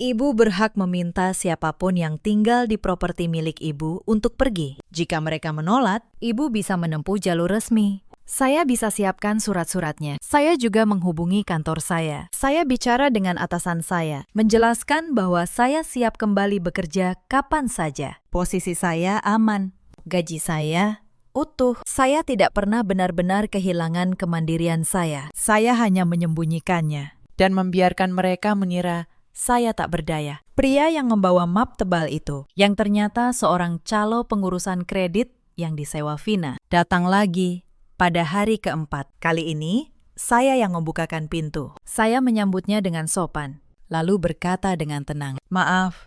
A: ibu berhak meminta siapapun yang tinggal di properti milik ibu untuk pergi. Jika mereka menolak, ibu bisa menempuh jalur resmi. Saya bisa siapkan surat-suratnya. Saya juga menghubungi kantor saya. Saya bicara dengan atasan saya, menjelaskan bahwa saya siap kembali bekerja kapan saja. Posisi saya aman, gaji saya utuh. Saya tidak pernah benar-benar kehilangan kemandirian saya. Saya hanya menyembunyikannya dan membiarkan mereka mengira saya tak berdaya. Pria yang membawa map tebal itu, yang ternyata seorang calo pengurusan kredit yang disewa Vina, datang lagi pada hari keempat. Kali ini, saya yang membukakan pintu. Saya menyambutnya dengan sopan, lalu berkata dengan tenang, "Maaf,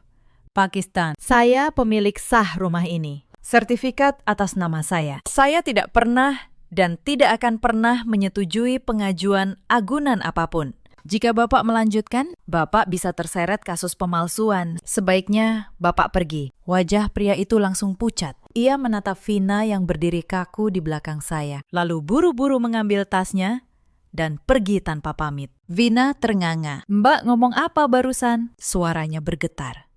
A: Pakistan, saya pemilik sah rumah ini. Sertifikat atas nama saya. Saya tidak pernah dan tidak akan pernah menyetujui pengajuan agunan apapun. Jika Bapak melanjutkan, Bapak bisa terseret kasus pemalsuan. Sebaiknya Bapak pergi." Wajah pria itu langsung pucat. Ia menatap Vina yang berdiri kaku di belakang saya, lalu buru-buru mengambil tasnya dan pergi tanpa pamit. Vina ternganga. "Mbak ngomong apa barusan?" Suaranya bergetar.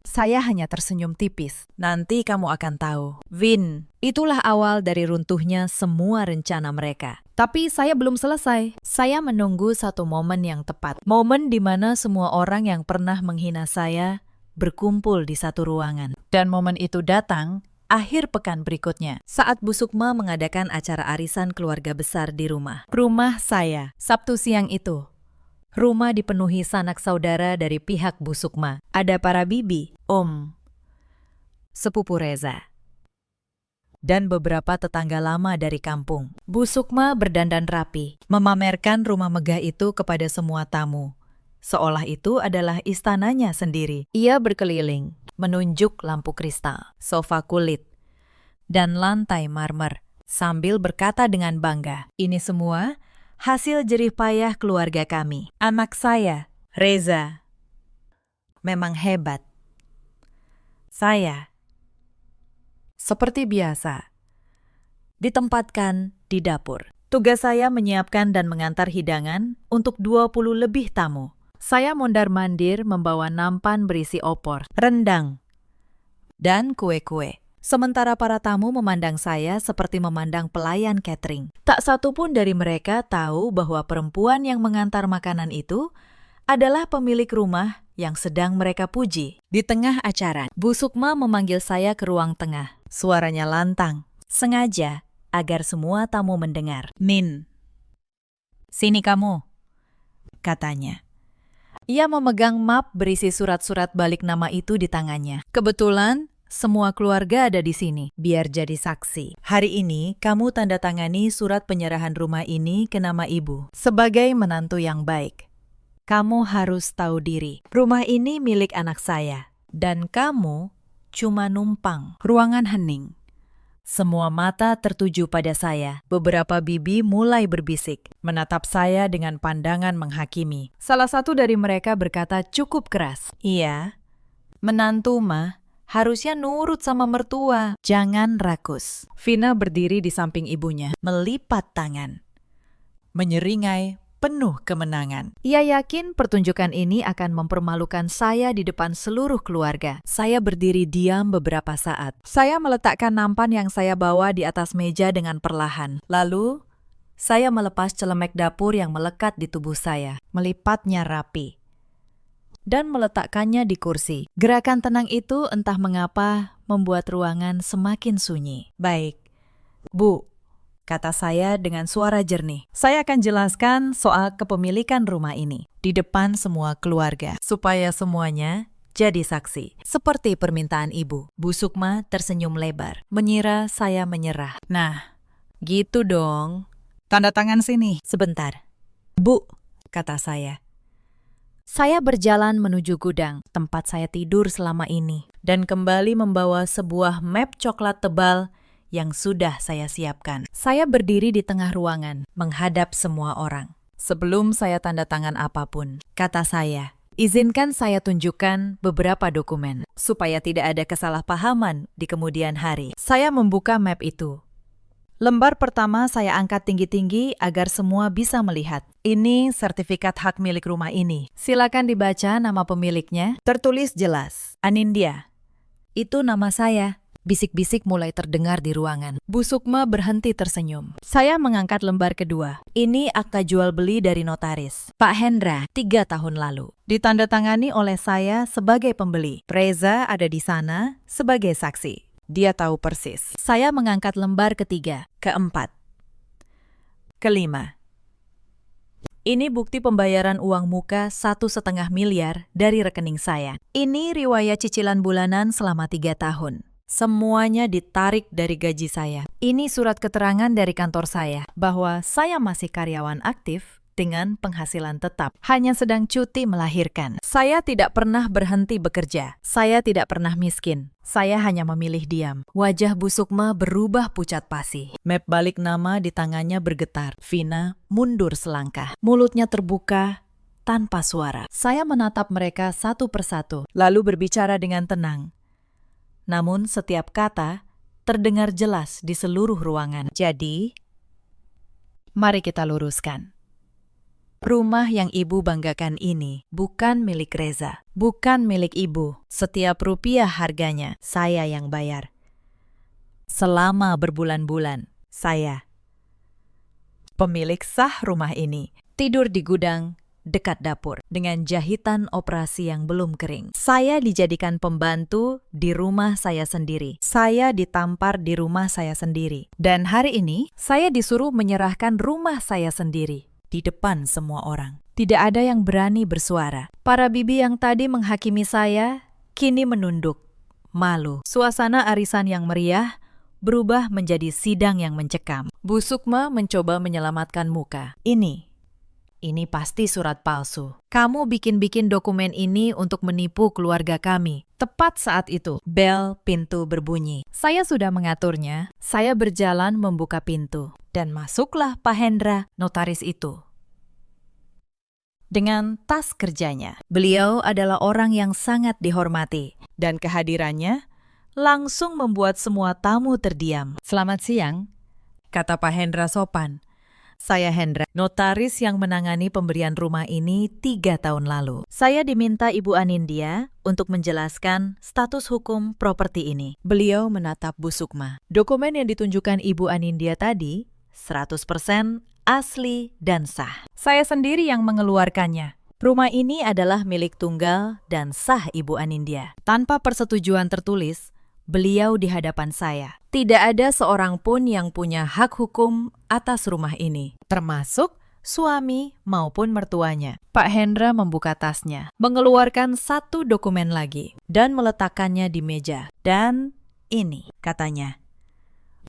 A: Saya hanya tersenyum tipis. "Nanti kamu akan tahu." Vin, itulah awal dari runtuhnya semua rencana mereka. Tapi saya belum selesai. Saya menunggu satu momen yang tepat. Momen di mana semua orang yang pernah menghina saya berkumpul di satu ruangan. Dan momen itu datang akhir pekan berikutnya, saat Bu Sukma mengadakan acara arisan keluarga besar di rumah. Rumah saya, Sabtu siang itu. Rumah dipenuhi sanak saudara dari pihak Bu Sukma. Ada para bibi, om, sepupu Reza, dan beberapa tetangga lama dari kampung. Bu Sukma berdandan rapi, memamerkan rumah megah itu kepada semua tamu. Seolah itu adalah istananya sendiri. Ia berkeliling, menunjuk lampu kristal, sofa kulit, dan lantai marmer, sambil berkata dengan bangga, "Ini semua hasil jerih payah keluarga kami. Anak saya, Reza, memang hebat." Saya, seperti biasa, ditempatkan di dapur. Tugas saya menyiapkan dan mengantar hidangan untuk 20 lebih tamu. Saya mondar-mandir membawa nampan berisi opor, rendang, dan kue-kue. Sementara para tamu memandang saya seperti memandang pelayan catering. Tak satu pun dari mereka tahu bahwa perempuan yang mengantar makanan itu adalah pemilik rumah yang sedang mereka puji. Di tengah acara, Bu Sukma memanggil saya ke ruang tengah. Suaranya lantang, sengaja agar semua tamu mendengar. "Min, sini kamu," katanya. Ia memegang map berisi surat-surat balik nama itu di tangannya. "Kebetulan semua keluarga ada di sini, biar jadi saksi. Hari ini kamu tanda tangani surat penyerahan rumah ini ke nama ibu. Sebagai menantu yang baik, kamu harus tahu diri. Rumah ini milik anak saya, dan kamu cuma numpang." Ruangan hening. Semua mata tertuju pada saya. Beberapa bibi mulai berbisik, menatap saya dengan pandangan menghakimi. Salah satu dari mereka berkata cukup keras, "Iya, menantu mah harusnya nurut sama mertua, jangan rakus." Vina berdiri di samping ibunya, melipat tangan, menyeringai penuh kemenangan. Ia yakin pertunjukan ini akan mempermalukan saya di depan seluruh keluarga. Saya berdiri diam beberapa saat. Saya meletakkan nampan yang saya bawa di atas meja dengan perlahan. Lalu, saya melepas celemek dapur yang melekat di tubuh saya, melipatnya rapi, dan meletakkannya di kursi. Gerakan tenang itu entah mengapa membuat ruangan semakin sunyi. "Baik, Bu," kata saya dengan suara jernih. "Saya akan jelaskan soal kepemilikan rumah ini di depan semua keluarga, supaya semuanya jadi saksi. Seperti permintaan ibu." Bu Sukma tersenyum lebar, mengira saya menyerah. "Nah, gitu dong. Tanda tangan sini." "Sebentar, Bu," kata saya. Saya berjalan menuju gudang, tempat saya tidur selama ini, dan kembali membawa sebuah map coklat tebal yang sudah saya siapkan. Saya berdiri di tengah ruangan, menghadap semua orang. "Sebelum saya tanda tangan apapun," kata saya, "izinkan saya tunjukkan beberapa dokumen, supaya tidak ada kesalahpahaman di kemudian hari." Saya membuka map itu. Lembar pertama saya angkat tinggi-tinggi agar semua bisa melihat. "Ini sertifikat hak milik rumah ini. Silakan dibaca nama pemiliknya. Tertulis jelas, Anindya. Itu nama saya." Bisik-bisik mulai terdengar di ruangan. Bu Sukma berhenti tersenyum. Saya mengangkat lembar kedua. "Ini akta jual beli dari notaris Pak Hendra 3 tahun lalu. Ditandatangani oleh saya sebagai pembeli. Reza ada di sana sebagai saksi. Dia tahu persis." Saya mengangkat lembar ketiga, keempat, kelima. "Ini bukti pembayaran uang muka 1,5 miliar dari rekening saya. Ini riwayat cicilan bulanan selama 3 tahun. Semuanya ditarik dari gaji saya. Ini surat keterangan dari kantor saya bahwa saya masih karyawan aktif dengan penghasilan tetap. Hanya sedang cuti melahirkan. Saya tidak pernah berhenti bekerja. Saya tidak pernah miskin. Saya hanya memilih diam." Wajah Bu Sukma berubah pucat pasi. Map balik nama di tangannya bergetar. Vina mundur selangkah. Mulutnya terbuka tanpa suara. Saya menatap mereka satu persatu, lalu berbicara dengan tenang. Namun setiap kata terdengar jelas di seluruh ruangan. "Jadi, mari kita luruskan. Rumah yang ibu banggakan ini bukan milik Reza, bukan milik ibu. Setiap rupiah harganya saya yang bayar. Selama berbulan-bulan, saya, pemilik sah rumah ini, tidur di gudang dekat dapur dengan jahitan operasi yang belum kering. Saya dijadikan pembantu di rumah saya sendiri. Saya ditampar di rumah saya sendiri. Dan hari ini saya disuruh menyerahkan rumah saya sendiri di depan semua orang. Tidak ada yang berani bersuara. Para bibi yang tadi menghakimi saya kini menunduk, malu. Suasana arisan yang meriah berubah menjadi sidang yang mencekam. Bu Sukma mencoba menyelamatkan muka. Ini pasti surat palsu. Kamu bikin-bikin dokumen ini untuk menipu keluarga kami. Tepat saat itu, bel pintu berbunyi. Saya sudah mengaturnya. Saya berjalan membuka pintu. Dan masuklah Pak Hendra, notaris itu. Dengan tas kerjanya. Beliau adalah orang yang sangat dihormati. Dan kehadirannya langsung membuat semua tamu terdiam. Selamat siang, kata Pak Hendra sopan. Saya Hendra, notaris yang menangani pemberian rumah ini 3 tahun lalu. Saya diminta Ibu Anindya untuk menjelaskan status hukum properti ini. Beliau menatap Bu Sukma. Dokumen yang ditunjukkan Ibu Anindya tadi 100% asli dan sah. Saya sendiri yang mengeluarkannya. Rumah ini adalah milik tunggal dan sah Ibu Anindya. Tanpa persetujuan tertulis, beliau di hadapan saya. Tidak ada seorang pun yang punya hak hukum atas rumah ini, termasuk suami maupun mertuanya. Pak Hendra membuka tasnya, mengeluarkan 1 dokumen lagi, dan meletakkannya di meja. Dan ini, katanya,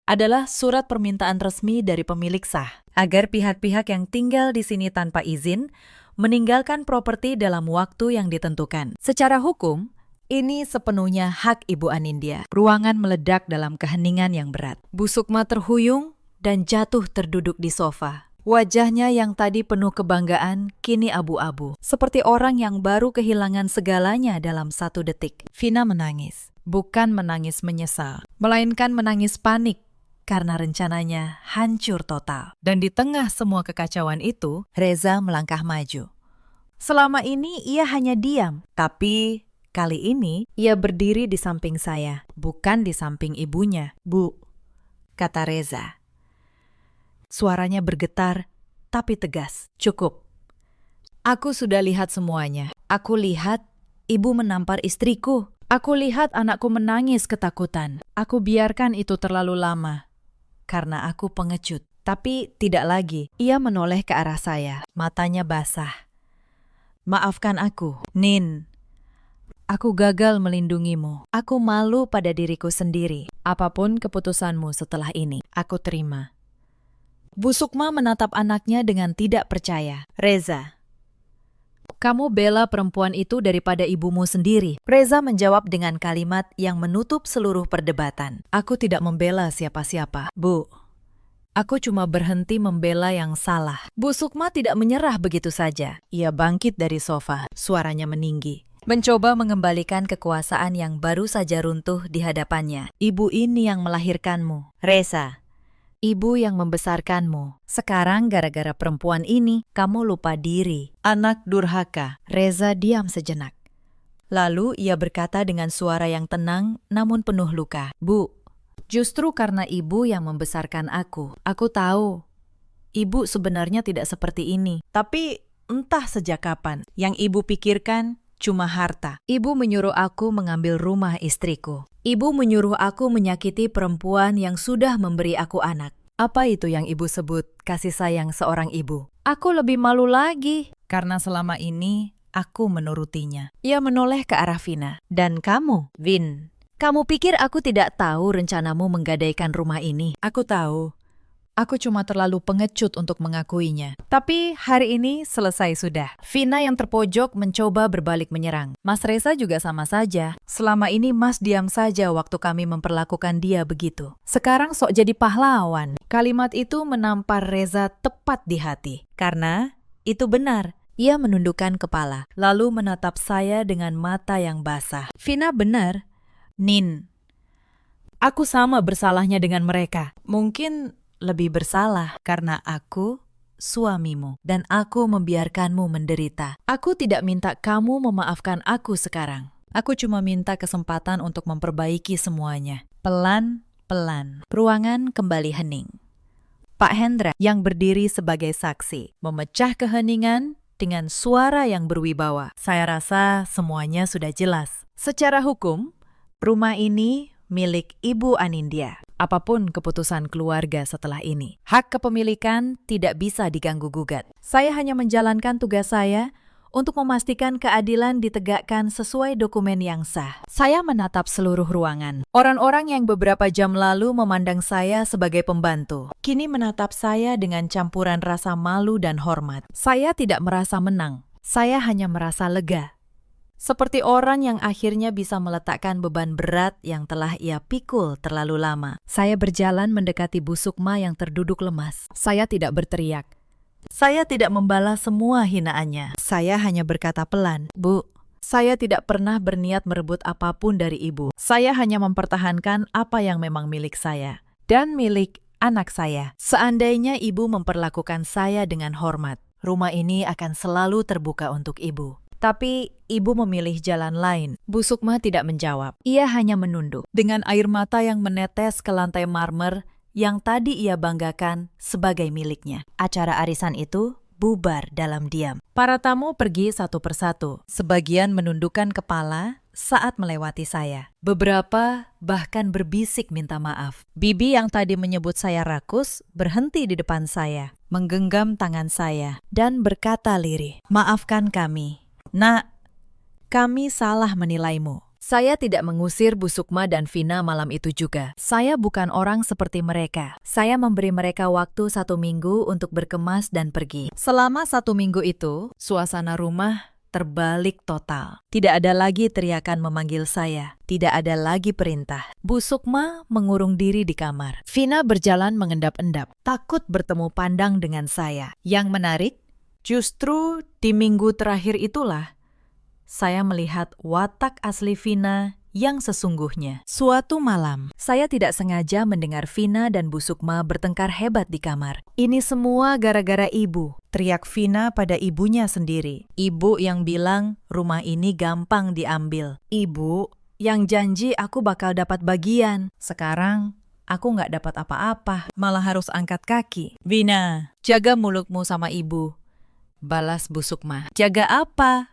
A: adalah surat permintaan resmi dari pemilik sah, agar pihak-pihak yang tinggal di sini tanpa izin meninggalkan properti dalam waktu yang ditentukan. Secara hukum, ini sepenuhnya hak Ibu Anindya. Ruangan meledak dalam keheningan yang berat. Bu Sukma terhuyung dan jatuh terduduk di sofa. Wajahnya yang tadi penuh kebanggaan kini abu-abu. Seperti orang yang baru kehilangan segalanya dalam 1 detik. Vina menangis. Bukan menangis menyesal, melainkan menangis panik karena rencananya hancur total. Dan di tengah semua kekacauan itu, Reza melangkah maju. Selama ini ia hanya diam, tapi kali ini, ia berdiri di samping saya, bukan di samping ibunya. Bu, kata Reza. Suaranya bergetar, tapi tegas. Cukup. Aku sudah lihat semuanya. Aku lihat ibu menampar istriku. Aku lihat anakku menangis ketakutan. Aku biarkan itu terlalu lama, karena aku pengecut. Tapi tidak lagi. Ia menoleh ke arah saya. Matanya basah. Maafkan aku, Nin. Aku gagal melindungimu. Aku malu pada diriku sendiri. Apapun keputusanmu setelah ini, aku terima. Bu Sukma menatap anaknya dengan tidak percaya. Reza, kamu bela perempuan itu daripada ibumu sendiri. Reza menjawab dengan kalimat yang menutup seluruh perdebatan. Aku tidak membela siapa-siapa. Bu, aku cuma berhenti membela yang salah. Bu Sukma tidak menyerah begitu saja. Ia bangkit dari sofa. Suaranya meninggi. Mencoba mengembalikan kekuasaan yang baru saja runtuh di hadapannya. Ibu ini yang melahirkanmu, Reza. Ibu yang membesarkanmu. Sekarang gara-gara perempuan ini, kamu lupa diri. Anak durhaka. Reza diam sejenak. Lalu ia berkata dengan suara yang tenang namun penuh luka. Bu, justru karena ibu yang membesarkan aku tahu. Ibu sebenarnya tidak seperti ini. Tapi entah sejak kapan, yang ibu pikirkan cuma harta. Ibu menyuruh aku mengambil rumah istriku. Ibu menyuruh aku menyakiti perempuan yang sudah memberi aku anak. Apa itu yang ibu sebut kasih sayang seorang ibu? Aku lebih malu lagi, karena selama ini aku menurutinya. Ia menoleh ke arah Vina. Dan kamu, Vin, kamu pikir aku tidak tahu rencanamu menggadaikan rumah ini? Aku tahu. Aku cuma terlalu pengecut untuk mengakuinya. Tapi hari ini selesai sudah. Vina yang terpojok mencoba berbalik menyerang. Mas Reza juga sama saja. Selama ini Mas diam saja waktu kami memperlakukan dia begitu. Sekarang sok jadi pahlawan. Kalimat itu menampar Reza tepat di hati. Karena itu benar. Ia menundukkan kepala, lalu menatap saya dengan mata yang basah. Vina benar. Nin, aku sama bersalahnya dengan mereka. Mungkin lebih bersalah karena aku suamimu dan aku membiarkanmu menderita. Aku tidak minta kamu memaafkan aku sekarang. Aku cuma minta kesempatan untuk memperbaiki semuanya. Pelan-pelan. Ruangan kembali hening. Pak Hendra yang berdiri sebagai saksi memecah keheningan dengan suara yang berwibawa. Saya rasa semuanya sudah jelas. Secara hukum, rumah ini milik Ibu Anindya. Apapun keputusan keluarga setelah ini, hak kepemilikan tidak bisa diganggu-gugat. Saya hanya menjalankan tugas saya untuk memastikan keadilan ditegakkan sesuai dokumen yang sah. Saya menatap seluruh ruangan. Orang-orang yang beberapa jam lalu memandang saya sebagai pembantu, kini menatap saya dengan campuran rasa malu dan hormat. Saya tidak merasa menang, saya hanya merasa lega. Seperti orang yang akhirnya bisa meletakkan beban berat yang telah ia pikul terlalu lama. Saya berjalan mendekati Bu Sukma yang terduduk lemas. Saya tidak berteriak. Saya tidak membalas semua hinaannya. Saya hanya berkata pelan, "Bu, saya tidak pernah berniat merebut apapun dari Ibu. Saya hanya mempertahankan apa yang memang milik saya dan milik anak saya. Seandainya Ibu memperlakukan saya dengan hormat, rumah ini akan selalu terbuka untuk Ibu. Tapi Ibu memilih jalan lain." Bu Sukma tidak menjawab. Ia hanya menunduk dengan air mata yang menetes ke lantai marmer yang tadi ia banggakan sebagai miliknya. Acara arisan itu bubar dalam diam. Para tamu pergi satu persatu. Sebagian menundukkan kepala saat melewati saya. Beberapa bahkan berbisik minta maaf. Bibi yang tadi menyebut saya rakus berhenti di depan saya, menggenggam tangan saya, dan berkata lirih, "Maafkan kami. Nak, kami salah menilaimu." Saya tidak mengusir Bu Sukma dan Vina malam itu juga. Saya bukan orang seperti mereka. Saya memberi mereka waktu 1 minggu untuk berkemas dan pergi. Selama 1 minggu itu, suasana rumah terbalik total. Tidak ada lagi teriakan memanggil saya. Tidak ada lagi perintah. Bu Sukma mengurung diri di kamar. Vina berjalan mengendap-endap, takut bertemu pandang dengan saya. Yang menarik, justru di minggu terakhir itulah saya melihat watak asli Vina yang sesungguhnya. Suatu malam, saya tidak sengaja mendengar Vina dan Bu Sukma bertengkar hebat di kamar. "Ini semua gara-gara Ibu," teriak Vina pada ibunya sendiri. Ibu yang bilang rumah ini gampang diambil. Ibu yang janji aku bakal dapat bagian. Sekarang aku nggak dapat apa-apa, malah harus angkat kaki. "Vina, jaga mulutmu sama Ibu," balas Bu Sukma. "Jaga apa?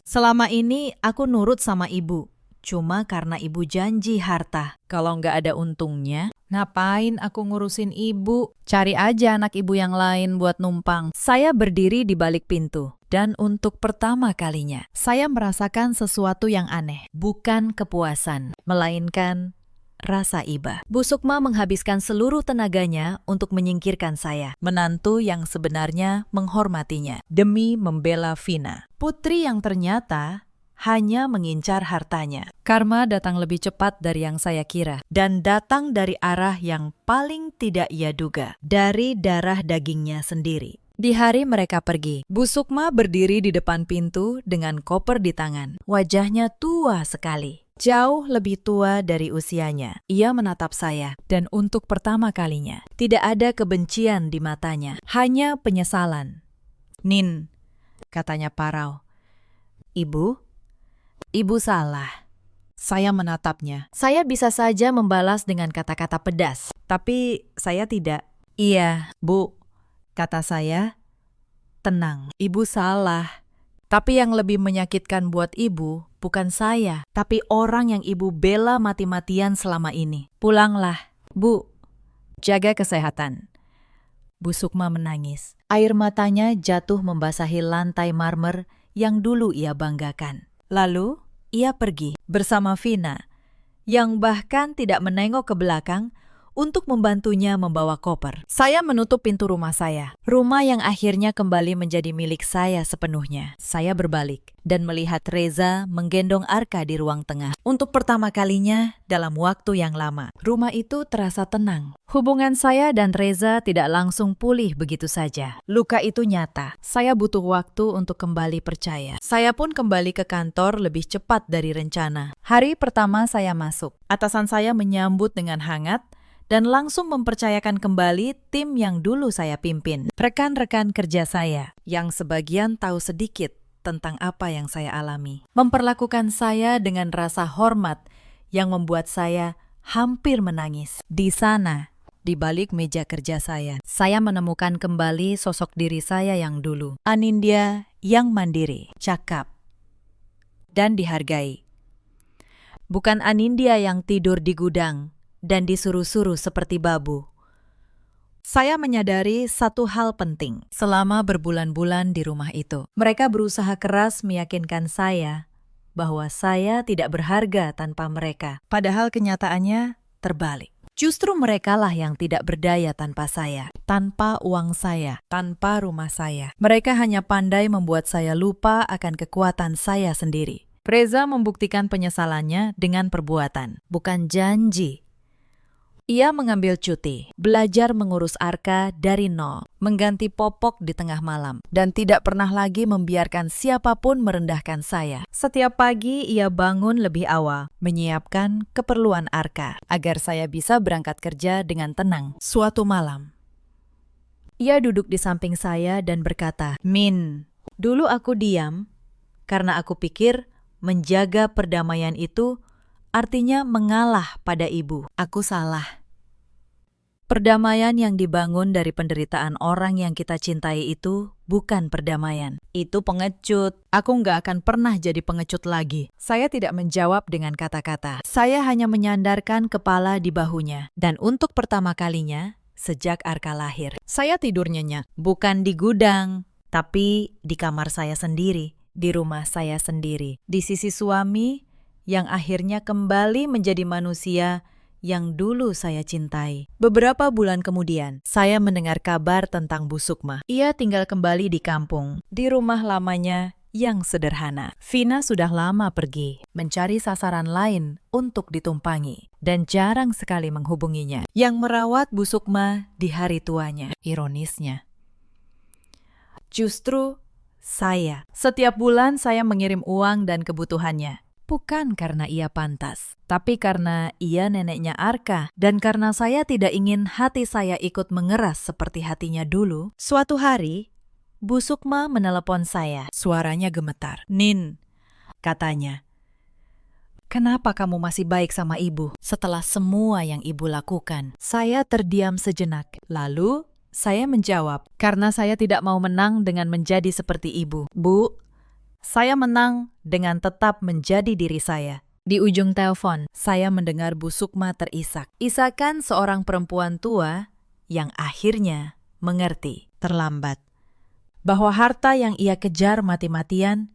A: Selama ini aku nurut sama Ibu, cuma karena Ibu janji harta. Kalau nggak ada untungnya, ngapain aku ngurusin Ibu? Cari aja anak Ibu yang lain buat numpang." Saya berdiri di balik pintu, dan untuk pertama kalinya, saya merasakan sesuatu yang aneh. Bukan kepuasan, melainkan rasa iba. Bu Sukma menghabiskan seluruh tenaganya untuk menyingkirkan saya, menantu yang sebenarnya menghormatinya, demi membela Vina. Putri yang ternyata hanya mengincar hartanya. Karma datang lebih cepat dari yang saya kira, dan datang dari arah yang paling tidak ia duga, dari darah dagingnya sendiri. Di hari mereka pergi, Bu Sukma berdiri di depan pintu dengan koper di tangan. Wajahnya tua sekali. Jauh lebih tua dari usianya. Ia menatap saya, dan untuk pertama kalinya, tidak ada kebencian di matanya, hanya penyesalan. "Nin," katanya parau. "Ibu? Ibu salah." Saya menatapnya. Saya bisa saja membalas dengan kata-kata pedas, tapi saya tidak. "Iya, Bu," kata saya. "Tenang, Ibu salah. Tapi yang lebih menyakitkan buat Ibu bukan saya, tapi orang yang Ibu bela mati-matian selama ini. Pulanglah, Bu. Jaga kesehatan." Bu Sukma menangis. Air matanya jatuh membasahi lantai marmer yang dulu ia banggakan. Lalu, ia pergi bersama Vina, yang bahkan tidak menengok ke belakang untuk membantunya membawa koper. Saya menutup pintu rumah saya, rumah yang akhirnya kembali menjadi milik saya sepenuhnya. Saya berbalik dan melihat Reza menggendong Arka di ruang tengah. Untuk pertama kalinya dalam waktu yang lama, rumah itu terasa tenang. Hubungan saya dan Reza tidak langsung pulih begitu saja. Luka itu nyata. Saya butuh waktu untuk kembali percaya. Saya pun kembali ke kantor lebih cepat dari rencana. Hari pertama saya masuk, atasan saya menyambut dengan hangat dan langsung mempercayakan kembali tim yang dulu saya pimpin. Rekan-rekan kerja saya, yang sebagian tahu sedikit tentang apa yang saya alami, memperlakukan saya dengan rasa hormat yang membuat saya hampir menangis. Di sana, di balik meja kerja saya menemukan kembali sosok diri saya yang dulu. Anindya yang mandiri, cakap, dan dihargai. Bukan Anindya yang tidur di gudang dan disuruh-suruh seperti babu. Saya menyadari satu hal penting selama berbulan-bulan di rumah itu. Mereka berusaha keras meyakinkan saya bahwa saya tidak berharga tanpa mereka. Padahal kenyataannya terbalik. Justru merekalah yang tidak berdaya tanpa saya, tanpa uang saya, tanpa rumah saya. Mereka hanya pandai membuat saya lupa akan kekuatan saya sendiri. Reza membuktikan penyesalannya dengan perbuatan, bukan janji. Ia mengambil cuti, belajar mengurus Arka dari nol, mengganti popok di tengah malam, dan tidak pernah lagi membiarkan siapapun merendahkan saya. Setiap pagi ia bangun lebih awal, menyiapkan keperluan Arka, agar saya bisa berangkat kerja dengan tenang. Suatu malam, ia duduk di samping saya dan berkata, "Min, dulu aku diam karena aku pikir menjaga perdamaian itu artinya mengalah pada ibu. Aku salah. Perdamaian yang dibangun dari penderitaan orang yang kita cintai itu bukan perdamaian. Itu pengecut. Aku nggak akan pernah jadi pengecut lagi." Saya tidak menjawab dengan kata-kata. Saya hanya menyandarkan kepala di bahunya. Dan untuk pertama kalinya, sejak Arka lahir, saya tidur nyenyak. Bukan di gudang, tapi di kamar saya sendiri. Di rumah saya sendiri. Di sisi suami yang akhirnya kembali menjadi manusia yang dulu saya cintai. Beberapa bulan kemudian, saya mendengar kabar tentang Bu Sukma. Ia tinggal kembali di kampung, di rumah lamanya yang sederhana. Vina sudah lama pergi, mencari sasaran lain untuk ditumpangi, dan jarang sekali menghubunginya. Yang merawat Bu Sukma di hari tuanya. Ironisnya, justru saya. Setiap bulan saya mengirim uang dan kebutuhannya. Bukan karena ia pantas, tapi karena ia neneknya Arka, dan karena saya tidak ingin hati saya ikut mengeras seperti hatinya dulu. Suatu hari, Bu Sukma menelepon saya. Suaranya gemetar. "Nin," katanya, "kenapa kamu masih baik sama ibu setelah semua yang ibu lakukan?" Saya terdiam sejenak. Lalu saya menjawab, "Karena saya tidak mau menang dengan menjadi seperti ibu." "Bu, saya menang dengan tetap menjadi diri saya." Di ujung telepon, saya mendengar Bu Sukma terisak. Isakan seorang perempuan tua yang akhirnya mengerti terlambat bahwa harta yang ia kejar mati-matian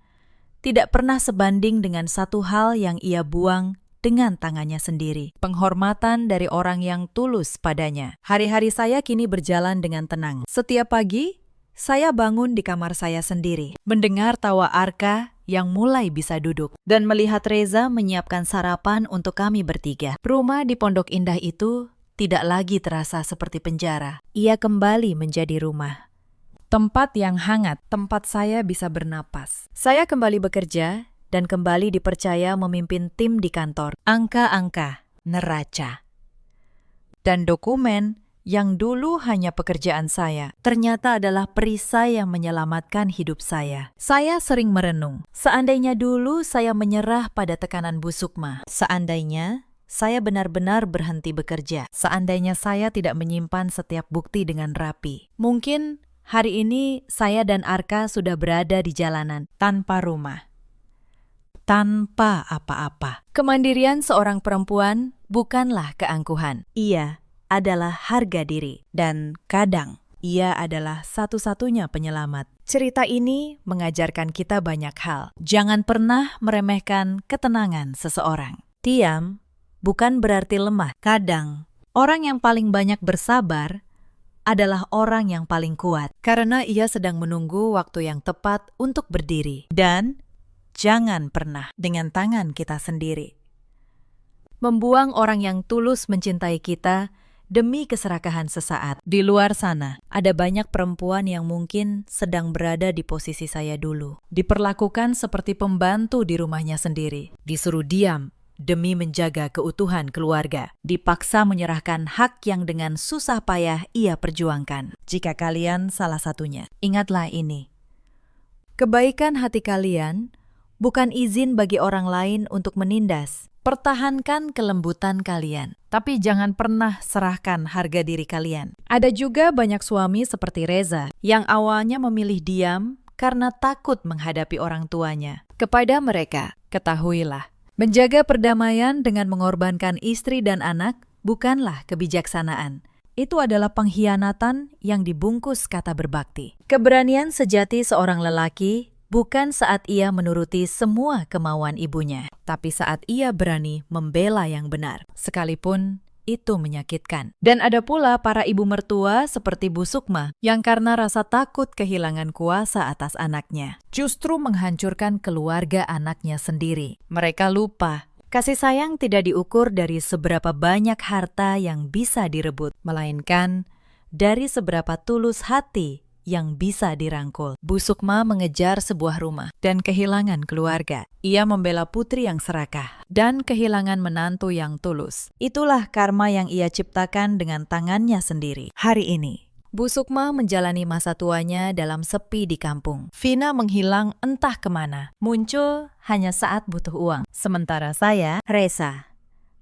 A: tidak pernah sebanding dengan satu hal yang ia buang dengan tangannya sendiri. Penghormatan dari orang yang tulus padanya. Hari-hari saya kini berjalan dengan tenang. Setiap pagi, saya bangun di kamar saya sendiri, mendengar tawa Arka yang mulai bisa duduk, dan melihat Reza menyiapkan sarapan untuk kami bertiga. Rumah di Pondok Indah itu tidak lagi terasa seperti penjara. Ia kembali menjadi rumah. Tempat yang hangat, tempat saya bisa bernapas. Saya kembali bekerja dan kembali dipercaya memimpin tim di kantor. Angka-angka, neraca, dan dokumen yang dulu hanya pekerjaan saya, ternyata adalah perisai yang menyelamatkan hidup saya. Saya sering merenung, seandainya dulu saya menyerah pada tekanan Bu Sukma, seandainya saya benar-benar berhenti bekerja, seandainya saya tidak menyimpan setiap bukti dengan rapi. Mungkin hari ini saya dan Arka sudah berada di jalanan, tanpa rumah, tanpa apa-apa. Kemandirian seorang perempuan bukanlah keangkuhan. Ia adalah harga diri, dan kadang ia adalah satu-satunya penyelamat. Cerita ini mengajarkan kita banyak hal. Jangan pernah meremehkan ketenangan seseorang. Diam bukan berarti lemah. Kadang, orang yang paling banyak bersabar adalah orang yang paling kuat, karena ia sedang menunggu waktu yang tepat untuk berdiri. Dan jangan pernah dengan tangan kita sendiri membuang orang yang tulus mencintai kita demi keserakahan sesaat. Di luar sana, ada banyak perempuan yang mungkin sedang berada di posisi saya dulu. Diperlakukan seperti pembantu di rumahnya sendiri. Disuruh diam demi menjaga keutuhan keluarga. Dipaksa menyerahkan hak yang dengan susah payah ia perjuangkan. Jika kalian salah satunya, ingatlah ini. Kebaikan hati kalian bukan izin bagi orang lain untuk menindas. Pertahankan kelembutan kalian, tapi jangan pernah serahkan harga diri kalian. Ada juga banyak suami seperti Reza yang awalnya memilih diam karena takut menghadapi orang tuanya. Kepada mereka, ketahuilah, menjaga perdamaian dengan mengorbankan istri dan anak bukanlah kebijaksanaan, itu adalah pengkhianatan yang dibungkus kata berbakti. Keberanian sejati seorang lelaki bukan saat ia menuruti semua kemauan ibunya, tapi saat ia berani membela yang benar, sekalipun itu menyakitkan. Dan ada pula para ibu mertua seperti Bu Sukma yang karena rasa takut kehilangan kuasa atas anaknya, justru menghancurkan keluarga anaknya sendiri. Mereka lupa, kasih sayang tidak diukur dari seberapa banyak harta yang bisa direbut, melainkan dari seberapa tulus hati yang bisa dirangkul. Bu Sukma mengejar sebuah rumah dan kehilangan keluarga. Ia membela putri yang serakah dan kehilangan menantu yang tulus. Itulah karma yang ia ciptakan dengan tangannya sendiri. Hari ini, Bu Sukma menjalani masa tuanya dalam sepi di kampung. Vina menghilang entah kemana, muncul hanya saat butuh uang. Sementara saya, Resa,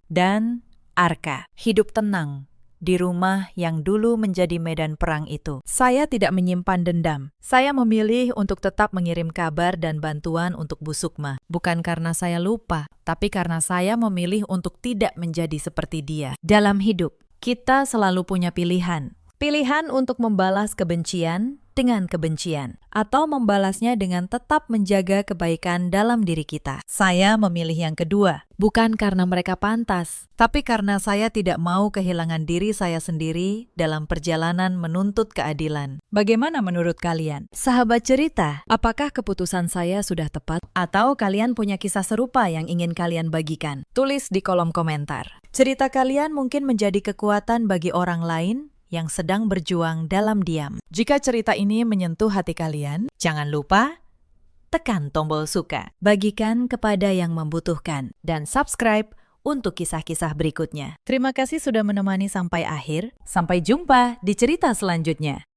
A: dan Arka hidup tenang di rumah yang dulu menjadi medan perang itu. Saya tidak menyimpan dendam. Saya memilih untuk tetap mengirim kabar dan bantuan untuk Bu Sukma. Bukan karena saya lupa, tapi karena saya memilih untuk tidak menjadi seperti dia. Dalam hidup, kita selalu punya pilihan. Pilihan untuk membalas kebencian dengan kebencian, atau membalasnya dengan tetap menjaga kebaikan dalam diri kita. Saya memilih yang kedua, bukan karena mereka pantas, tapi karena saya tidak mau kehilangan diri saya sendiri dalam perjalanan menuntut keadilan. Bagaimana menurut kalian? Sahabat cerita, apakah keputusan saya sudah tepat? Atau kalian punya kisah serupa yang ingin kalian bagikan? Tulis di kolom komentar. Cerita kalian mungkin menjadi kekuatan bagi orang lain yang sedang berjuang dalam diam. Jika cerita ini menyentuh hati kalian, jangan lupa tekan tombol suka, bagikan kepada yang membutuhkan, dan subscribe untuk kisah-kisah berikutnya. Terima kasih sudah menemani sampai akhir. Sampai jumpa di cerita selanjutnya.